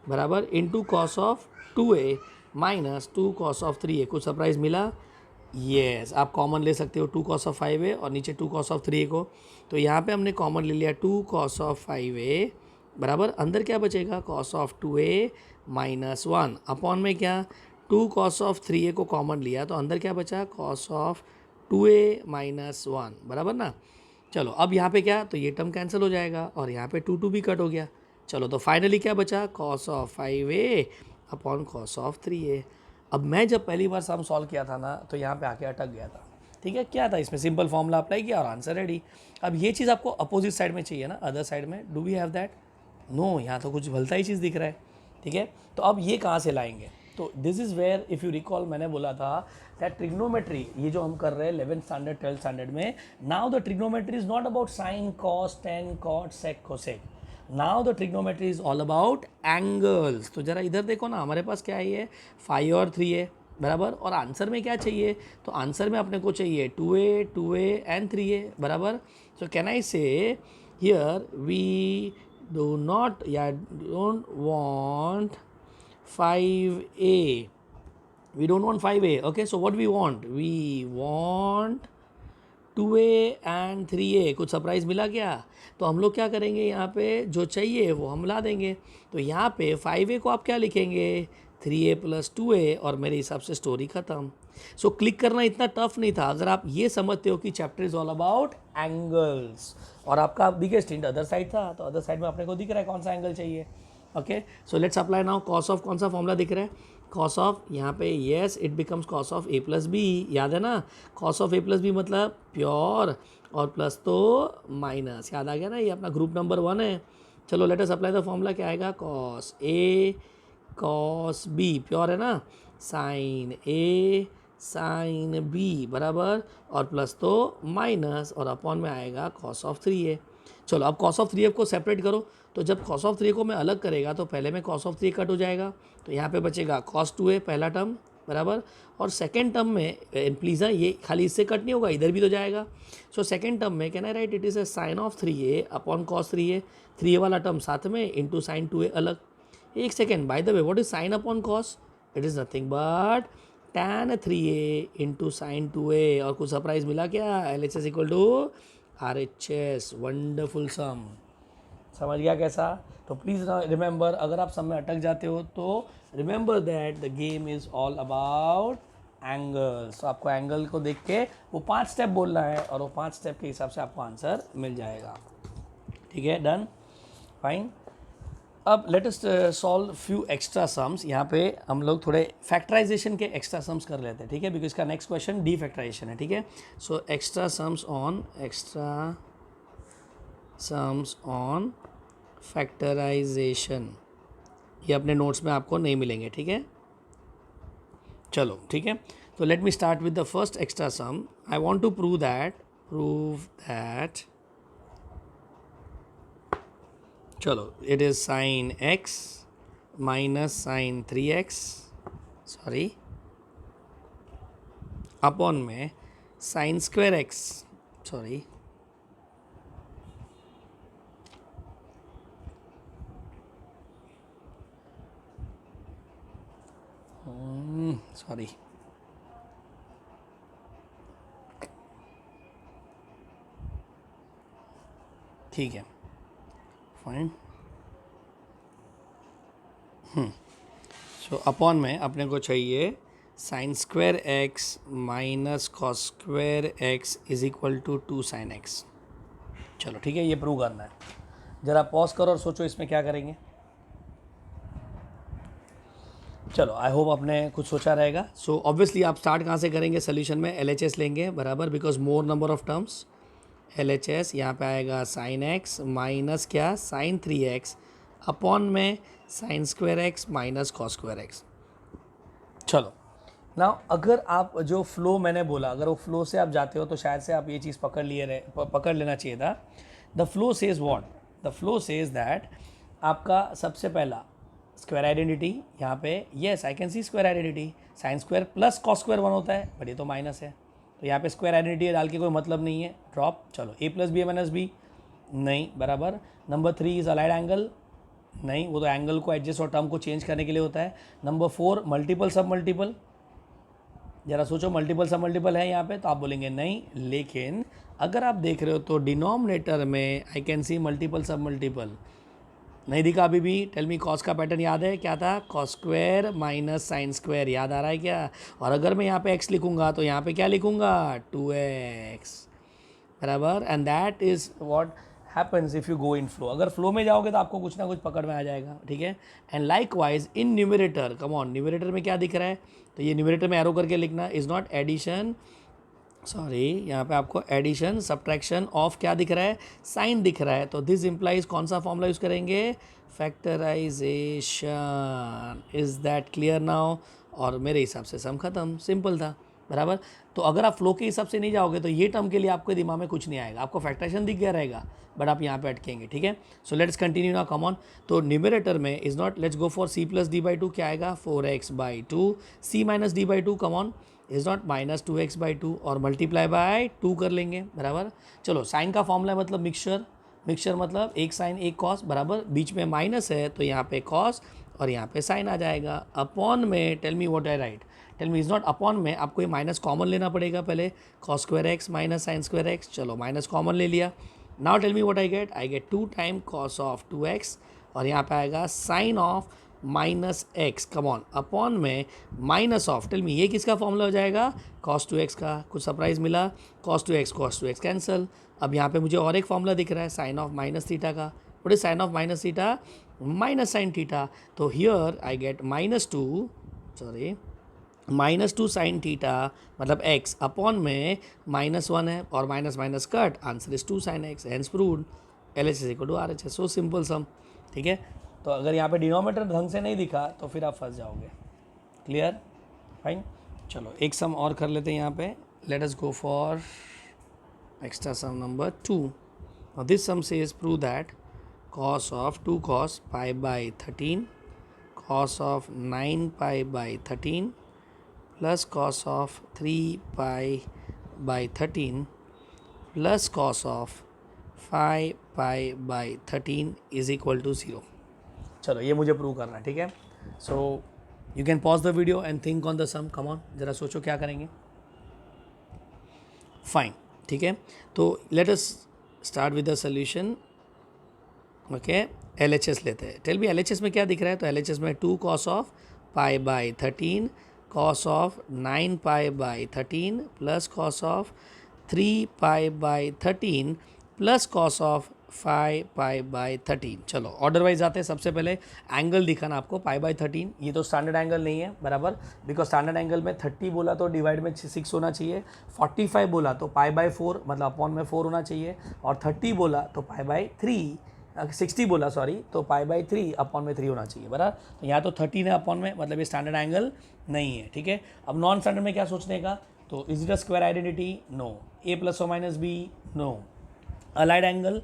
बराबर into cos of 2a -2 cos of 3a। कुछ सरप्राइज मिला, येस आप कॉमन ले सकते हो 2 cos ऑफ 5a और नीचे 2 cos ऑफ 3a को। तो यहाँ पे हमने कॉमन ले लिया 2 cos ऑफ 5a बराबर, अंदर क्या बचेगा, cos ऑफ 2a -1, अपॉन में क्या, 2 cos ऑफ 3a को कॉमन लिया तो अंदर क्या बचा, cos ऑफ 2a -1, बराबर ना। चलो अब यहाँ पे क्या, तो ये टर्म कैंसिल हो जाएगा और यहाँ पे 2 भी कट हो गया। चलो तो फाइनली क्या बचा, cos of 5a upon cos of 3a। अब मैं जब पहली बार सम सॉल्व किया था ना तो यहाँ पे आके अटक गया था, ठीक है। क्या था इसमें, सिंपल फॉर्मूला अप्लाई किया और आंसर रेडी। अब ये चीज़ आपको अपोजिट साइड में चाहिए ना, अदर साइड में, do we have that, no, यहाँ तो कुछ भलता ही चीज़ दिख रहा है, ठीक है। तो अब ये कहाँ से लाएंगे, तो this is where if you recall मैंने बोला था दैट ट्रिग्नोमेट्री, ये जो हम कर रहे हैं 11th स्टैंडर्ड 12th स्टैंडर्ड में, now the trigonometry is not about sine cos tan cot sec cosec, now the trigonometry is all about angles. तो जरा इधर देखो ना, हमारे पास क्या है, 5 और 3 है बराबर, और आंसर में क्या चाहिए, तो आंसर में अपने को चाहिए 2a एंड 3a बराबर। सो कैन आई से हियर वी डू नॉट या don't want 5a, we don't want 5a, okay, so what we want 2a and 3a। कुछ सरप्राइज मिला क्या, तो हम लोग क्या करेंगे, यहाँ पे जो चाहिए वो हम ला देंगे। तो यहाँ पे 5a को आप क्या लिखेंगे, 3a प्लस 2a, और मेरे हिसाब से स्टोरी ख़त्म। सो क्लिक करना इतना टफ नहीं था अगर आप ये समझते हो कि chapter is all about angles, और आपका बिगेस्ट हिंट अदर साइड था, तो अदर साइड में अपने को दिख रहा है कौन सा एंगल चाहिए, okay. So let's apply now, cos of कौन सा फॉर्मूला दिख रहा है, कॉस ऑफ, यहाँ पे yes it becomes cos of a plus B, याद है ना, cos of a plus B मतलब प्योर, और प्लस तो माइनस, याद आ गया ना, ये अपना ग्रुप नंबर 1 है। चलो let us apply the formula, क्या आएगा, cos a cos b, pure है ना, साइन a साइन b बराबर, और प्लस तो माइनस, और अपॉन में आएगा कॉस ऑफ 3a। चलो अब कॉस ऑफ 3a को सेपरेट करो, तो जब कॉस ऑफ 3 को मैं अलग करेगा तो पहले में कॉस ऑफ 3 कट हो जाएगा, तो यहाँ पे बचेगा कॉस 2a पहला टर्म बराबर, और सेकेंड टर्म में प्लीज़ ये खाली इससे कट नहीं होगा, इधर भी तो जाएगा। सो सेकेंड टर्म में can I write it is a sine of 3a upon cos 3a, 3a वाला टर्म साथ में इंटू साइन 2a अलग। एक second, by the way what is sine upon cos, it is nothing but tan 3a into sine 2a, और कुछ surprise मिला क्या, LHS equal to RHS, wonderful sum, समझ गया कैसा। तो प्लीज़ रिमेंबर, अगर आप सम में अटक जाते हो तो remember that the game is all about angles. तो आपको एंगल को देख के वो 5 स्टेप बोलना है और वो 5 स्टेप के हिसाब से आपको आंसर मिल जाएगा, ठीक है, डन। फाइन. अब let us solve few extra sums. यहाँ पे हम लोग थोड़े फैक्टराइजेशन के एक्स्ट्रा सम्स कर लेते हैं, ठीक है, बिकॉज इसका नेक्स्ट क्वेश्चन डी फैक्टराइजेशन है, ठीक है. So extra sums on factorisation, ये अपने नोट्स में आपको नहीं मिलेंगे, ठीक है. चलो ठीक है, तो let me start with the first extra sum. I want to prove that चलो it is sine x minus sine 3x, sorry, upon में sine square x, sorry, sorry, ठीक है, फाइन. सो अपॉन में अपने को चाहिए sine square x minus cos square x is equal to 2 sine x. चलो ठीक है, ये प्रूव करना है. ज़रा पॉज करो और सोचो इसमें क्या करेंगे. चलो आई होप आपने कुछ सोचा रहेगा. सो ऑब्वियसली आप स्टार्ट कहाँ से करेंगे सोल्यूशन में, LHS लेंगे बराबर, because more number of terms. LHS यहाँ पे आएगा साइन एक्स माइनस क्या साइन 3x अपॉन में sine square x minus cos square x. चलो ना, अगर आप जो फ्लो मैंने बोला, अगर वो फ्लो से आप जाते हो तो शायद से आप ये चीज़ पकड़ लेना चाहिए था. The flow says what, the flow says that आपका सबसे पहला स्क्वायर आइडेंटिटी यहाँ पे, yes I can C square identity, sine square plus cos square 1 होता है, बट ये तो माइनस है, तो यहाँ पे स्क्वायर आइडेंटिटी डाल के कोई मतलब नहीं है, ड्रॉप. चलो a plus B minus B, नहीं बराबर. नंबर 3 इज अलाइड एंगल, नहीं, वो तो एंगल को एडजस्ट और टर्म को चेंज करने के लिए होता है. नंबर 4 मल्टीपल सब मल्टीपल, जरा सोचो मल्टीपल सब मल्टीपल है यहाँ पे, तो आप बोलेंगे नहीं. लेकिन अगर आप देख रहे हो तो डिनोमिनेटर में आई कैन सी मल्टीपल सब मल्टीपल, नहीं दिखा अभी भी. टेल मी, कॉस का पैटर्न याद है क्या था, cos square minus sine square, याद आ रहा है क्या. और अगर मैं यहाँ पे x लिखूंगा तो यहाँ पे क्या लिखूंगा, 2x बराबर. And that is what happens if you go in flow. अगर फ्लो में जाओगे तो आपको कुछ ना कुछ पकड़ में आ जाएगा, ठीक है. And like wise in numerator, come on, numerator में क्या दिख रहा है, तो ये न्यूमरेटर में एरो करके लिखना, इज़ नॉट एडिशन, सॉरी, यहाँ पे आपको एडिशन सब्ट्रैक्शन ऑफ क्या दिख रहा है, साइन दिख रहा है. तो दिस इम्प्लाइज कौन सा फॉर्मूला यूज़ करेंगे, factorisation. Is that clear now. और मेरे हिसाब से सम खत्म, सिंपल था बराबर. तो अगर आप फ्लो के हिसाब से नहीं जाओगे तो ये टर्म के लिए आपके दिमाग में कुछ नहीं आएगा, आपको फैक्टराइजेशन दिख गया रहेगा, बट आप यहाँ पे अटकेंगे, ठीक है. So let's continue now, come on. तो न्यूमरेटर में is not, let's go for c plus d/2, क्या आएगा 4x/2, c minus d/2, come on, is not minus 2x/2 और मल्टीप्लाई बाय 2 कर लेंगे बराबर. चलो साइन का फॉर्मूला है मतलब मिक्सचर, मिक्सचर मतलब एक साइन एक कॉस बराबर, बीच में माइनस है तो यहाँ पे कॉस और यहाँ पे साइन आ जाएगा. अपॉन में tell me what I write, tell me, is not upon में, आपको ये माइनस कॉमन लेना पड़ेगा पहले, cos square x minus sine square x. चलो माइनस कॉमन ले लिया. Now tell me what I get 2 time cos of 2x और यहाँ पे आएगा sine of minus x, come on, upon में माइनस ऑफ, टेल मी ये किसका फॉर्मूला हो जाएगा, cos 2x का. कुछ सरप्राइज मिला, cos 2x कैंसिल. अब यहाँ पे मुझे और एक फॉर्मूला दिख रहा है साइन ऑफ माइनस थीटा का. What is sine of minus theta, minus sine theta. तो here I get -2, sorry, -2 sine theta मतलब x अपॉन में -1 है और minus minus cut, answer is 2 sine x, hence proved LHS equal to RHS. So simple sum, ठीक है. तो अगर यहाँ पे डिनोमिनेटर ढंग से नहीं दिखा तो फिर आप फंस जाओगे. Clear, fine. चलो एक सम और कर लेते हैं यहाँ पे. Let us go for extra sum number 2. Now this sum says prove that cos of 2 cos pi by 13 cos of 9 pi by 13 plus cos of 3 pi by 13 plus cos of 5 pi by 13 is equal to 0. चलो ये मुझे prove करना है, ठीक है. So you can pause the video and think on the sum, come on, जरा सोचो क्या करेंगे. फाइन, ठीक है. तो let us start with the solution. Okay, LHS लेते हैं. टेल मी LHS में क्या दिख रहा है, तो LHS में 2 cos of pi by 13 cos of 9 pi by 13 plus cos of 3 pi by 13 plus cos of 5π/13। चलो ऑर्डर वाइज आते हैं। सबसे पहले एंगल दिखाना आपको π/13। ये तो स्टैंडर्ड एंगल नहीं है बराबर, बिकॉज स्टैंडर्ड एंगल में 30 बोला तो डिवाइड में 6 होना चाहिए, 45 बोला तो π/4 मतलब अपॉन में 4 होना चाहिए, और 30 बोला तो π/3, 60 बोला सॉरी तो π/3 अपॉन में 3 होना चाहिए बराबर। तो यहाँ तो 13 है अपॉन में, मतलब ये स्टैंडर्ड एंगल नहीं है, ठीक है। अब नॉन स्टैंडर्ड में क्या सोचने का, तो is it a square identity, no. a + or - b, no. Allied angle,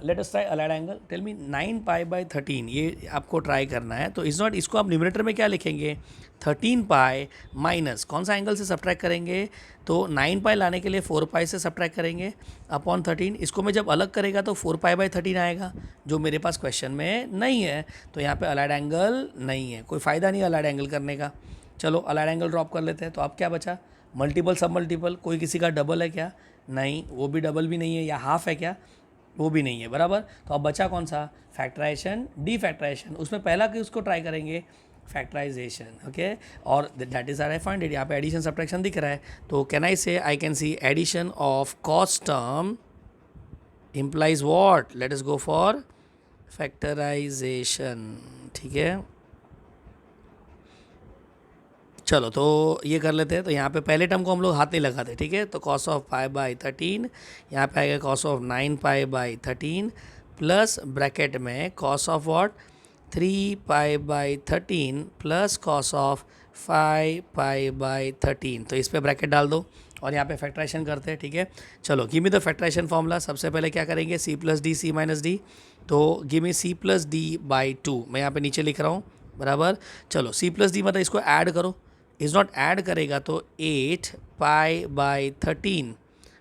let us try allied angle. Tell me 9π/13, ये आपको ट्राई करना है। तो इज नॉट, इसको आप न्यूमरेटर में क्या लिखेंगे, 13π माइनस कौन सा एंगल से सब्ट्रैक्ट करेंगे, तो 9π लाने के लिए 4π से सब्ट्रैक्ट करेंगे अपॉन 13। इसको मैं जब अलग करेगा तो 4π/13 आएगा, जो मेरे पास क्वेश्चन में नहीं है। तो यहाँ पे अलाइड एंगल नहीं है, कोई फ़ायदा नहीं अलाइड एंगल करने का। चलो अलाइड एंगल ड्रॉप कर लेते हैं। तो अब क्या बचा, मल्टीपल सब मल्टीपल, कोई किसी का डबल है क्या, नहीं, वो भी डबल भी नहीं है, या हाफ है क्या, वो भी नहीं है बराबर। तो अब बचा कौन सा, फैक्टराइजेशन डी फैक्टराइजेशन। उसमें पहला कि उसको ट्राई करेंगे फैक्टराइजेशन, ओके। और that is are I find it. यहाँ पे एडिशन सब्ट्रैक्शन दिख रहा है, तो can I say I can see addition of cos term implies what, let us go for factorisation, ठीक है। चलो तो ये कर लेते हैं। तो यहाँ पे पहले टर्म को हम लोग हाथ नहीं लगाते, ठीक है। तो cos ऑफ π/13, यहाँ पे आएगा cos ऑफ 9π/13 प्लस ब्रैकेट में cos of what 3π/13 plus cos of 5π/13। तो इस पर ब्रैकेट डाल दो और यहाँ पे फैक्टराइजेशन करते हैं, ठीक है। चलो give me the factorisation formula. सबसे पहले क्या करेंगे, c + d c - d। तो गिव मी c + d/2, मैं यहाँ पे नीचे लिख रहा हूँ बराबर। चलो c + d मतलब इसको ऐड करो, इज़ नॉट ऐड करेगा तो 8π/13,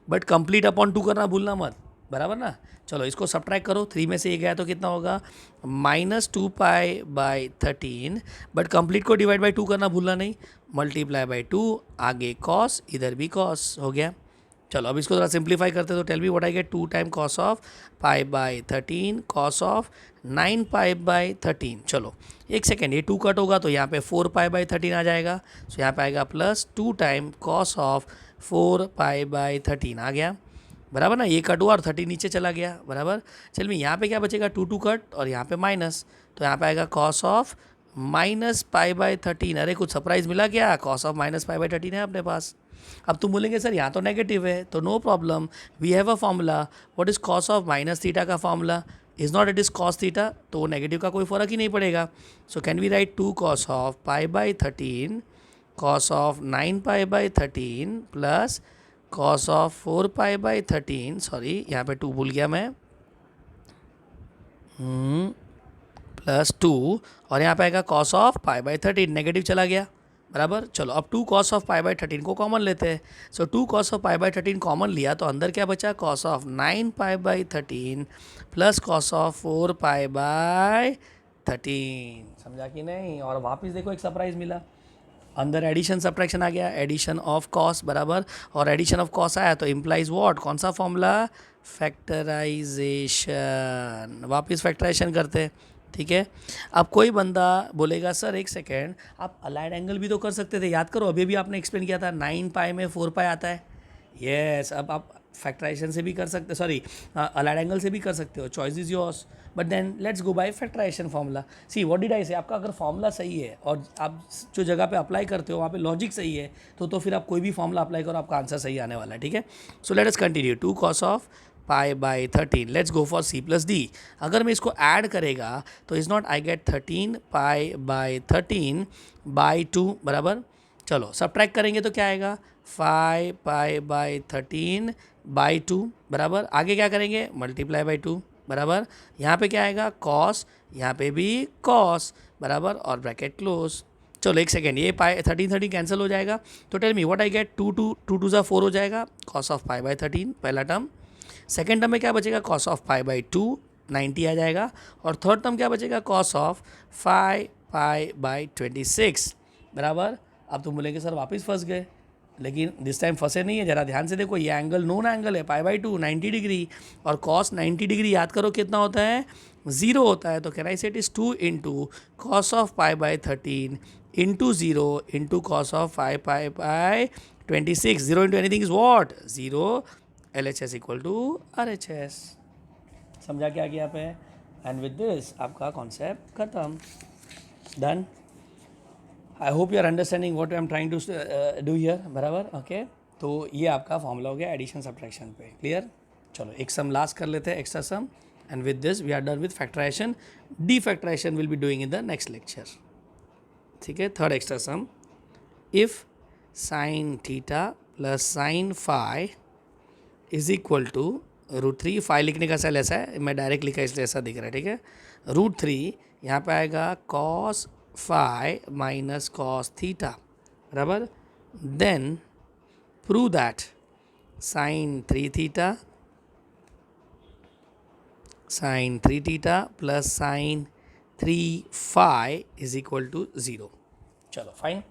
बट कंप्लीट अपॉन 2 करना भूलना मत, बराबर ना। चलो इसको सब्ट्रैक्ट करो, 3 में से ये गया तो कितना होगा, -2π/13, बट कंप्लीट को डिवाइड बाई 2 करना भूलना नहीं, मल्टीप्लाई बाई 2, आगे कॉस, इधर भी कॉस हो गया। चलो अब इसको थोड़ा सिंप्लीफाई करते तो tell me what I get, 2 time cos of π/13 cos of 9π/13। चलो एक सेकेंड, ये 2 कट होगा तो यहाँ पे 4π/13 आ जाएगा। सो यहाँ पे आएगा प्लस 2 टाइम cos ऑफ 4π/13 आ गया बराबर ना। ये कट हुआ और 30 नीचे चला गया बराबर। चल मैं यहाँ पे क्या बचेगा, 2 कट और यहाँ पे माइनस, तो यहाँ पे आएगा cos ऑफ -π/13। अरे कुछ सरप्राइज मिला क्या, cos ऑफ -π/13 है अपने पास। अब तुम बोलेंगे सर यहाँ तो नेगेटिव है, तो no problem, we have a formula. What is cos of -θ का फॉर्मूला, is not, it is cos θ, तो वो नेगेटिव का कोई फर्क ही नहीं पड़ेगा। So can we write 2 cos of π/13 cos of 9π/13 plus cos of 4π/13, sorry यहाँ पे 2 भूल गया मैं, प्लस 2, और यहाँ पे आएगा cos ऑफ π/13, नेगेटिव चला गया बराबर। चलो अब 2 cos ऑफ π/13 को कॉमन लेते हैं। सो 2 cos ऑफ π/13 कॉमन लिया तो अंदर क्या बचा, cos of 9π/13 plus cos of 4π/13। समझा कि नहीं। और वापस देखो एक सरप्राइज मिला, अंदर एडिशन सब्ट्रैक्शन आ गया, एडिशन ऑफ कॉस बराबर, और एडिशन ऑफ कॉस आया तो इम्प्लाइज व्हाट, कौन सा फॉर्मूला, फैक्टराइजेशन। वापस फैक्टराइजेशन करते हैं, ठीक है। अब कोई बंदा बोलेगा सर एक सेकेंड, आप अलाइड एंगल भी तो कर सकते थे, याद करो अभी भी आपने एक्सप्लेन किया था 9π में 4π आता है। यस, अब आप फैक्टराइजेशन से भी कर सकते, सॉरी अलाइड एंगल से भी कर सकते हो, choice is yours, but then let's go by factorisation formula. See what did I say, आपका अगर फॉर्मूला सही है और आप जो जगह पे अप्लाई करते हो वहाँ पे लॉजिक सही है, तो फिर आप कोई भी फॉर्मूला अप्लाई करो, आपका आंसर सही आने वाला है, ठीक है। So let us continue, 2 cos of π/13, let's go for c + d। अगर मैं इसको ऐड करेगा तो इज़ नॉट, आई गेट 13π/13/2 बराबर। चलो सब्ट्रैक्ट करेंगे तो क्या आएगा, 5π/13/2 बराबर। आगे क्या करेंगे, मल्टीप्लाई बाई 2 बराबर। यहाँ पे क्या आएगा, कॉस, यहाँ पे भी कॉस बराबर, और ब्रैकेट क्लोज। चलो एक सेकेंड, ये 13 कैंसिल हो जाएगा, तो tell me what I get, 2 2 ज़ा 4 हो जाएगा, cos ऑफ π/13 पहला टर्म। सेकेंड टर्म में क्या बचेगा, cos ऑफ π/2 90 आ जाएगा, और थर्ड टर्म क्या बचेगा, cos ऑफ 5π/26 बराबर। अब तुम बोलेंगे सर वापस फंस गए, लेकिन दिस टाइम फंसे नहीं है, ज़रा ध्यान से देखो, ये एंगल नोन एंगल है, π/2 90 डिग्री, और cos 90 डिग्री याद करो कितना होता है, 0 होता है। तो can I say it is 2 into cos of π/13 into 0 into cos of 5π/26, 0 into anything is what, 0, LHS equal to RHS। समझा क्या किया पे? एंड विद दिस आपका कॉन्सेप्ट खत्म, done. I hope you are understanding what I am trying to do here, बराबर? Okay, तो ये आपका फॉर्मूला हो गया एडिशन सब्ट्रैक्शन पे, क्लियर? चलो एक सम लास्ट कर लेते हैं, extra sum, and with this we are done with factorisation. The factorisation will be doing in the next lecture, ठीक है? Third extra sum, if sine theta plus sine phi is equal to √3, phi लिखने का cell ऐसा है, मैं direct लिखा इसलिए ऐसा दिख रहा है, ठीक है? √3 यहाँ पे आएगा cos phi minus cos theta, बराबर? Then prove that sine 3 theta plus sine 3 phi is equal to 0। चलो फाइन,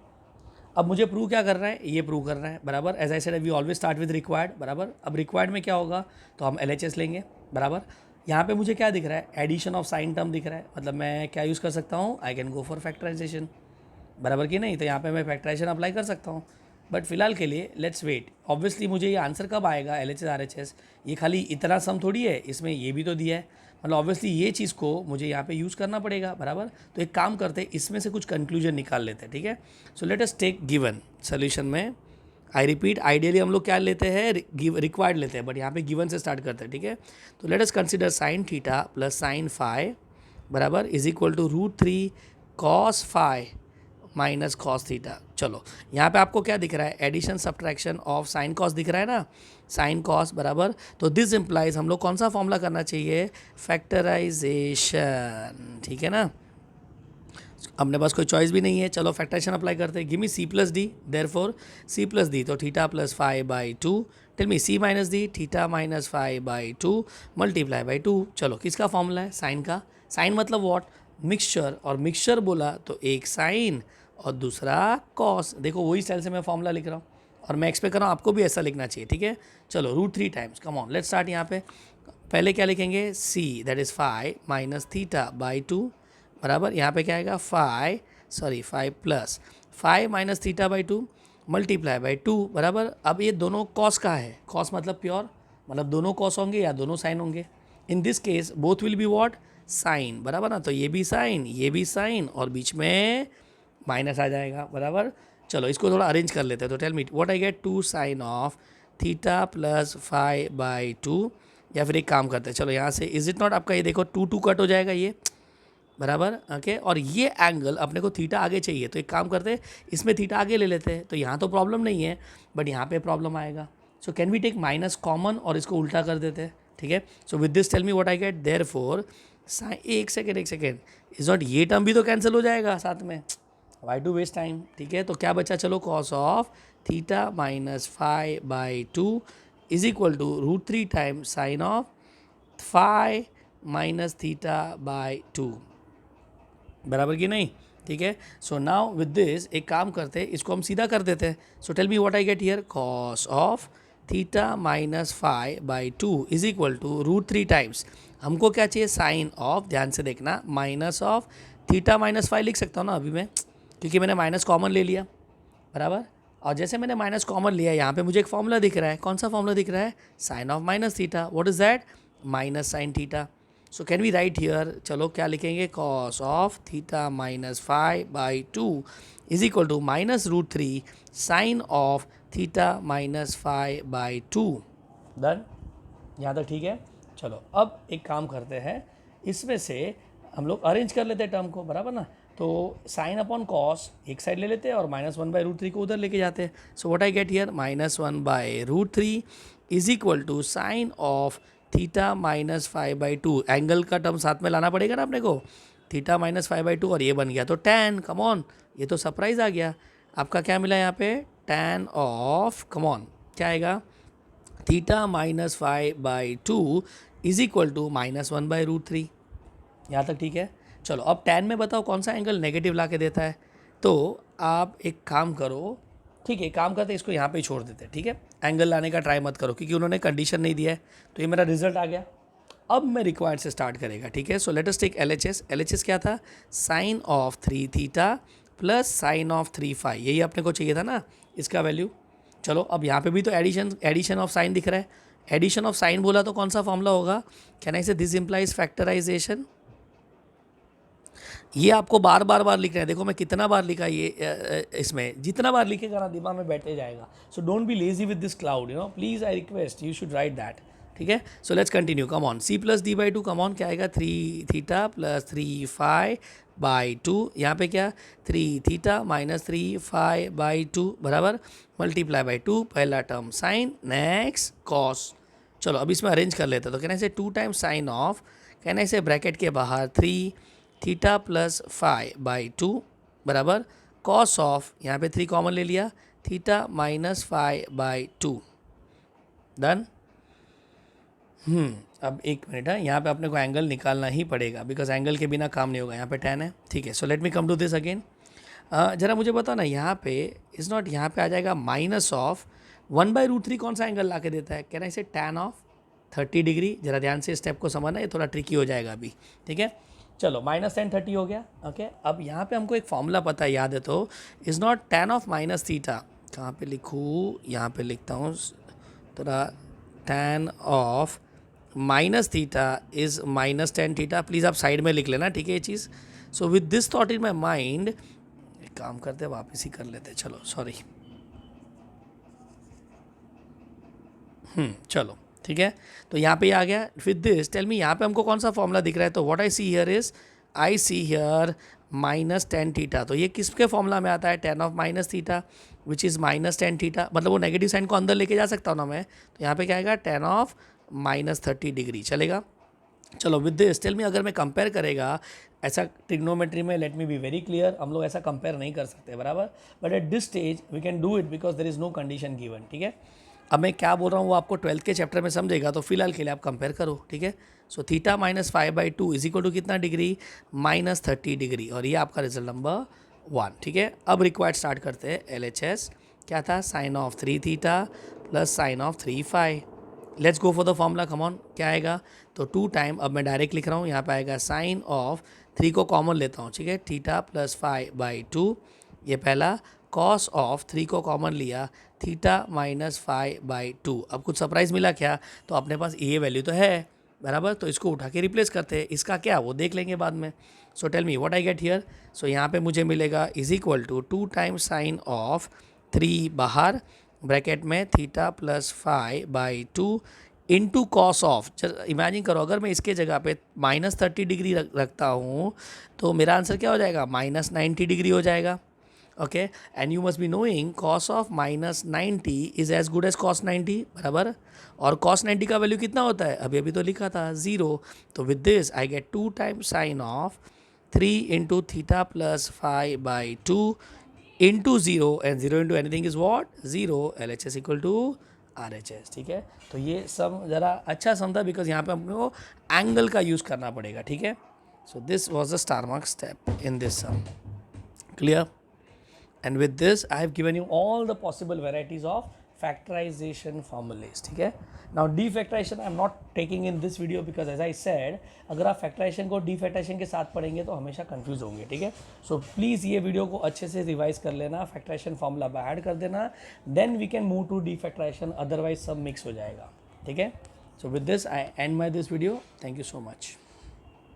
अब मुझे प्रूव क्या कर रहा है? ये प्रूव कर रहा है, बराबर? As I said we always start with required, बराबर? अब रिक्वायर्ड में क्या होगा, तो हम LHS लेंगे, बराबर? यहाँ पे मुझे क्या दिख रहा है? एडिशन ऑफ साइन टर्म दिख रहा है, मतलब मैं क्या यूज़ कर सकता हूँ? I can go for factorisation, बराबर कि नहीं? तो यहाँ पे मैं फैक्टराइजेशन अप्लाई कर सकता हूँ, बट फिलहाल के लिए लेट्स वेट। ऑब्वियसली मुझे ये आंसर कब आएगा? LHS RHS, ये खाली इतना सम थोड़ी है, इसमें ये भी तो दिया है, मतलब ऑब्वियसली ये चीज़ को मुझे यहाँ पे यूज़ करना पड़ेगा, बराबर? तो एक काम करते हैं, इसमें से कुछ कंक्लूजन निकाल लेते हैं, ठीक है? So let us take given solution में, आई रिपीट, आइडियली हम लोग क्या लेते हैं? रिक्वायर्ड लेते हैं, बट यहाँ पे गिवन से स्टार्ट करते हैं, ठीक है? तो let us consider sine theta plus sine phi, बराबर, is equal to √3 cos phi minus cos theta. चलो यहाँ पे आपको क्या दिख रहा है? Addition subtraction of sine cos दिख रहा है ना, साइन कॉस, बराबर? तो दिस इम्प्लाइज हम लोग कौन सा फॉर्मूला करना चाहिए? फैक्टराइजेशन, ठीक है ना? अपने पास कोई चॉइस भी नहीं है, चलो फैक्टराइजेशन अप्लाई करते हैं। Give me C plus d, therefore C plus d, तो theta plus phi by 2, tell me C minus d, theta minus phi by 2 multiply by 2। चलो किसका फॉर्मूला है? साइन का। साइन मतलब व्हाट? मिक्सचर, और mixture बोला तो एक साइन और दूसरा कॉस। देखो वही स्टाइल से मैं फॉर्मूला लिख रहा हूँ, और मैं एक्सपेक्ट कर रहा हूँ आपको भी ऐसा लिखना चाहिए, ठीक है? चलो √3 times, come on let's start. यहाँ पे पहले क्या लिखेंगे? C that is phi minus theta by 2, बराबर? यहाँ पे क्या आएगा? Phi plus phi minus theta by 2 multiply by 2, बराबर? अब ये दोनों कॉस का है, कॉस मतलब प्योर, मतलब दोनों कॉस होंगे या दोनों साइन होंगे। In this case both will be what? Sine, बराबर ना? तो ये भी साइन और बीच में माइनस आ जाएगा, बराबर? चलो इसको थोड़ा अरेंज कर लेते हैं, तो tell me what I get? 2 sine of theta plus phi by 2, या फिर एक काम करते हैं, चलो यहाँ से इज इट नॉट, आपका ये देखो 2 कट हो जाएगा ये, बराबर? ओके, और ये एंगल अपने को थीटा आगे चाहिए, तो एक काम करते हैं, इसमें थीटा आगे ले लेते हैं, तो यहाँ तो प्रॉब्लम नहीं है, बट यहाँ पे प्रॉब्लम आएगा। So can we take minus common और इसको उल्टा कर देते हैं, ठीक है? So with this tell me what I get? Therefore sine, एक सेकेंड इज नॉट, ये टर्म भी तो कैंसिल हो जाएगा साथ में, वाई टू वेस्ट टाइम, ठीक है? तो क्या बचा? चलो cos of theta minus phi by 2 is equal to √3 time sine of phi minus theta by 2, बराबर कि नहीं? ठीक है? सो नाउ विद दिस एक काम करते हैं, इसको हम सीधा कर देते हैं। So tell me what I get here? Cos of theta minus phi by 2 is equal to √3 times, हमको क्या चाहिए? साइन ऑफ, ध्यान से देखना, minus of theta minus phi लिख सकता हूँ ना अभी मैं, क्योंकि मैंने माइनस कॉमन ले लिया, बराबर? और जैसे मैंने माइनस कॉमन लिया, यहाँ पे मुझे एक फॉर्मूला दिख रहा है, कौन सा फॉर्मूला दिख रहा है? Sine of minus theta, what is that? Minus sine theta. So can we write here? चलो क्या लिखेंगे? Cos of theta minus phi by 2 is equal to minus √3 sine of theta minus phi by 2। Done, यहाँ तक ठीक है? चलो अब एक काम करते हैं, इसमें से हम लोग अरेंज कर लेते हैं टर्म को, बराबर ना? तो साइन अपॉन कॉस एक साइड ले लेते हैं और -1 बाई √3 को उधर लेके जाते हैं। So what I get here? -1 by √3 is equal to sine of theta minus phi by 2, angle का टर्म साथ में लाना पड़ेगा ना अपने को, थीटा माइनस फाई बाई 2, और ये बन गया तो tan, कम ऑन, ये तो सरप्राइज आ गया आपका। क्या मिला यहाँ पे? tan ऑफ, कम ऑन, क्या आएगा? Theta minus phi by 2 is equal to -1 by √3। यहाँ तक ठीक है? चलो अब tan में बताओ कौन सा एंगल नेगेटिव ला के देता है? तो आप एक काम करो, ठीक है, काम करते इसको यहाँ पे ही छोड़ देते हैं, ठीक है? एंगल लाने का ट्राई मत करो, क्योंकि उन्होंने कंडीशन नहीं दिया है। तो ये मेरा रिजल्ट आ गया, अब मैं रिक्वायर्ड से स्टार्ट करेगा, ठीक है? So let us take LHS। LHS क्या था? Sine of 3 theta plus sine of 3 phi, यही अपने को चाहिए था ना, इसका वैल्यू। चलो अब यहाँ पे भी तो एडिशन ऑफ साइन दिख रहा है, एडिशन ऑफ साइन बोला तो कौन सा फॉर्मूला होगा? कैन आई से दिस इम्प्लाइज फैक्टराइजेशन? ये आपको बार बार लिखना है। देखो मैं कितना बार लिखा ये इसमें, जितना बार लिखेगा ना दिमाग में बैठे जाएगा। So don't be lazy with this cloud, please I request you should write that. ठीक है, so let's continue, come on. C plus D by two, come on, क्या आएगा? 3 थीटा प्लस 3 फाई बाई 2, यहाँ पे क्या 3 थीटा माइनस 3 फाई बाई 2 बराबर multiply by 2, पहला term sine, next cos. चलो अब इसमें अरेंज कर लेते हैं। तो कहना से 2 टाइम्स साइन ऑफ, कहना से ब्रैकेट के बाहर 3 थीटा प्लस फाई बाई 2 बराबर कॉस ऑफ, यहाँ पे 3 कॉमन ले लिया, theta minus phi by 2, done. अब एक मिनट है, यहाँ पे अपने को एंगल निकालना ही पड़ेगा बिकॉज एंगल के बिना काम नहीं होगा। यहाँ पे 10 है, ठीक है। So let me come to this again. जरा मुझे बताओ ना, यहाँ पे इज़ नॉट, यहाँ पे आ जाएगा माइनस ऑफ 1/√3 कौन सा एंगल ला के देता है? कहना इसे tan ऑफ 30 डिग्री। जरा ध्यान से स्टेप को समझना, ये थोड़ा ट्रिकी हो जाएगा अभी, ठीक है। चलो माइनस टेन 30 हो गया, ओके। अब यहाँ पे हमको एक फॉर्मूला पता है, याद है तो, is not tan of minus theta, कहाँ पे लिखूँ? यहाँ पे लिखता हूँ थोड़ा, tan of minus theta is minus tan theta. Please आप साइड में लिख लेना, ठीक है ये चीज़। So with this thought in my mind, एक काम करते हैं वापस ही कर लेते हैं, चलो सॉरी। चलो ठीक है, तो यहाँ पे आ गया। विद दिस टेल मी, यहाँ पे हमको कौन सा फॉर्मूला दिख रहा है? तो what I see here is, I C here minus tan theta. तो ये किसके फॉर्मूला में आता है? tan of minus theta which is minus tan theta, मतलब वो नेगेटिव साइन को अंदर लेके जा सकता हूँ ना मैं। तो यहाँ पे क्या आएगा? tan ऑफ माइनस 30 डिग्री, चलेगा। चलो विद दिस टेल मी, अगर मैं कंपेयर करेगा ऐसा ट्रिग्नोमेट्री में, let me be very clear, हम लोग ऐसा कंपेयर नहीं कर सकते, बराबर। But at this stage we can do it because there is no condition given, ठीक है। अब मैं क्या बोल रहा हूँ वो आपको 12th के चैप्टर में समझेगा, तो फिलहाल के लिए आप कंपेयर करो, ठीक है। So theta minus 5/2 is equal to कितना डिग्री? माइनस 30 डिग्री, और ये आपका रिजल्ट नंबर 1, ठीक है। अब रिक्वायर्ड स्टार्ट करते हैं LHS। क्या था? Sine of 3 theta plus sine of 3 phi. Let's go for the formula, come on, क्या आएगा? तो 2 टाइम, अब मैं डायरेक्ट लिख रहा हूँ, यहाँ पे आएगा साइन ऑफ 3 को कॉमन लेता हूँ, ठीक है, थीटा प्लस फाई बाई 2, ये पहला, कॉस ऑफ 3 को कॉमन लिया, थीटा माइनस फाई बाई 2। अब कुछ सरप्राइज मिला क्या? तो अपने पास ये वैल्यू तो है, बराबर, तो इसको उठा के रिप्लेस करते हैं। इसका क्या वो देख लेंगे बाद में। So tell me what I get here. सो यहाँ पे मुझे मिलेगा is equal to 2 times sine of 3 बाहर, ब्रैकेट में theta plus phi by 2 into cos of. Imagine करो अगर मैं इसके जगह पे माइनस 30 डिग्री रखता हूँ तो मेरा आंसर क्या हो जाएगा? माइनस 90 डिग्री हो जाएगा, okay. And you must be knowing cos of minus 90 is as good as cos 90, बराबर। और कॉस 90 का वैल्यू कितना होता है? अभी अभी तो लिखा था 0। तो with this I get 2 times sine of 3 into theta plus phi by 2 into 0, and 0 into anything is what? 0। LHS equal to RHS, ठीक है। तो ये सब ज़रा अच्छा समझा बिकॉज यहाँ पे हमको एंगल का यूज़ करना पड़ेगा, ठीक है। So this was the star mark step in this sum, clear. And with this I have given you all the possible varieties of factorization formulas, ठीक है। Now defactorization I am not taking in this video because as I said, अगर आप factorization को defactorization के साथ पढ़ेंगे तो हमेशा confuse होंगे, ठीक है। So please ये वीडियो को अच्छे से रिवाइज कर लेना, factorization formula ऐड कर देना, then we can move to defactorization, otherwise सब मिक्स हो जाएगा, ठीक है। So with this I end my this video. Thank you so much.